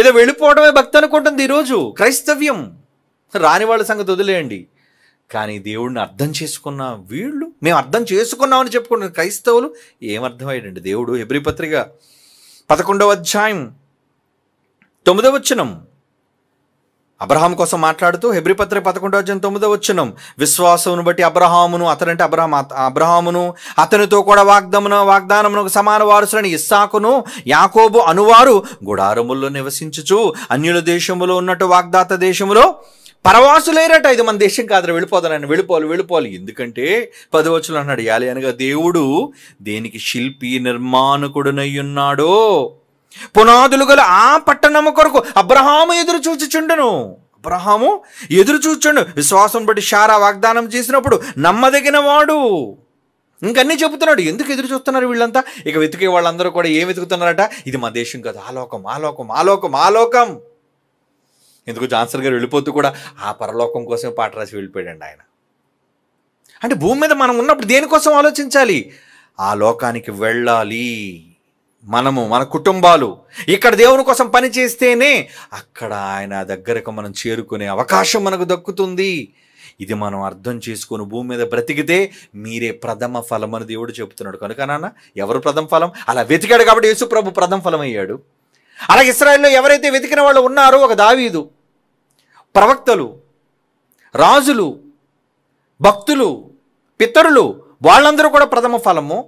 ఏదో వెళ్ళిపోవడమే భక్తి అనుకుంటుంది ఈరోజు క్రైస్తవ్యం. రాని వాళ్ళ సంగతి వదిలేయండి. కానీ దేవుడిని అర్థం చేసుకున్న వీళ్ళు, మేము అర్థం చేసుకున్నామని చెప్పుకున్న క్రైస్తవులు ఏమర్థమయ్యాడండి దేవుడు? హెబ్రీ పత్రిక 11వ అధ్యాయం 9వ వచనం అబ్రహాం కోసం మాట్లాడుతూ, హెబ్రీ పత్రిక 11వ అధ్యాయం 9వ వచనం, విశ్వాసమును బట్టి అబ్రహామును, అతనంటే అబ్రహామును అతనితో కూడా వాగ్దానమునకు సమాన వారసులని ఇస్సాకును యాకోబు అనువారు గుడారముల్లో నివసించుచు అన్యుల దేశములో ఉన్నట్టు వాగ్దాత దేశములో పరవాసులేరట. ఇది మన దేశం కాదు, వెళ్ళిపోతానని, వెళ్ళిపోవాలి. ఎందుకంటే 10వ వచనం అన్నాడు, యాలి అనగా దేవుడు దేనికి శిల్పి నిర్మాణకుడునై ఉన్నాడో పునాదులు గల ఆ పట్టణము కొరకు అబ్రహాము ఎదురు చూచుచుండెను. అబ్రహాము ఎదురు చూచుండు, విశ్వాసం బట్టి శారా వాగ్దానం చేసినప్పుడు నమ్మదగిన వాడు. ఇంకన్నీ చెబుతున్నాడు. ఎందుకు ఎదురు చూస్తున్నారు వీళ్ళంతా? ఇక వెతికే వాళ్ళందరూ కూడా ఏం వెతుకుతున్నారట, ఇది మా దేశం కాదు, ఆలోకం. ఎందుకు జాన్సన్ గారు వెళ్ళిపోతూ కూడా ఆ పరలోకం కోసం పాట రాసి వెళ్ళిపోయాడండి ఆయన. అంటే భూమి మీద మనం ఉన్నప్పుడు దేనికోసం ఆలోచించాలి? ఆ లోకానికి వెళ్ళాలి. మనము, మన కుటుంబాలు ఇక్కడ దేవుని కోసం పని చేస్తేనే అక్కడ ఆయన దగ్గరకు మనం చేరుకునే అవకాశం మనకు దక్కుతుంది. ఇది మనం అర్థం చేసుకుని భూమి మీద బ్రతికితే మీరే ప్రథమ ఫలం అని దేవుడు చెబుతున్నాడు. కనుక నాన్న, ఎవరు ప్రథమ ఫలం? అలా వెతికాడు కాబట్టి యేసు ప్రభు ప్రథమ ఫలం అయ్యాడు. అలాగే ఇశ్రాయేల్లో ఎవరైతే వెతికిన వాళ్ళు ఉన్నారో, ఒక దావీదు, ప్రవక్తలు, రాజులు, భక్తులు, పితరులు, వాళ్ళందరూ కూడా ప్రథమ ఫలము.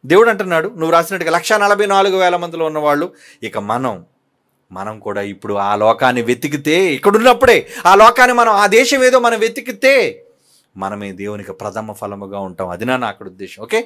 దేవుడు అంటున్నాడు, నువ్వు రాసినట్టుగా 144,000 మందిలో ఉన్నవాళ్ళు. ఇక మనం కూడా ఇప్పుడు ఆ లోకాన్ని వెతికితే, ఇక్కడున్నప్పుడే ఆ లోకాన్ని మనం, ఆ దేశం ఏదో మనం వెతికితే మనమే దేవునికి ప్రథమ ఫలముగా ఉంటాం. అది నా అక్కడ ఉద్దేశం. ఓకే.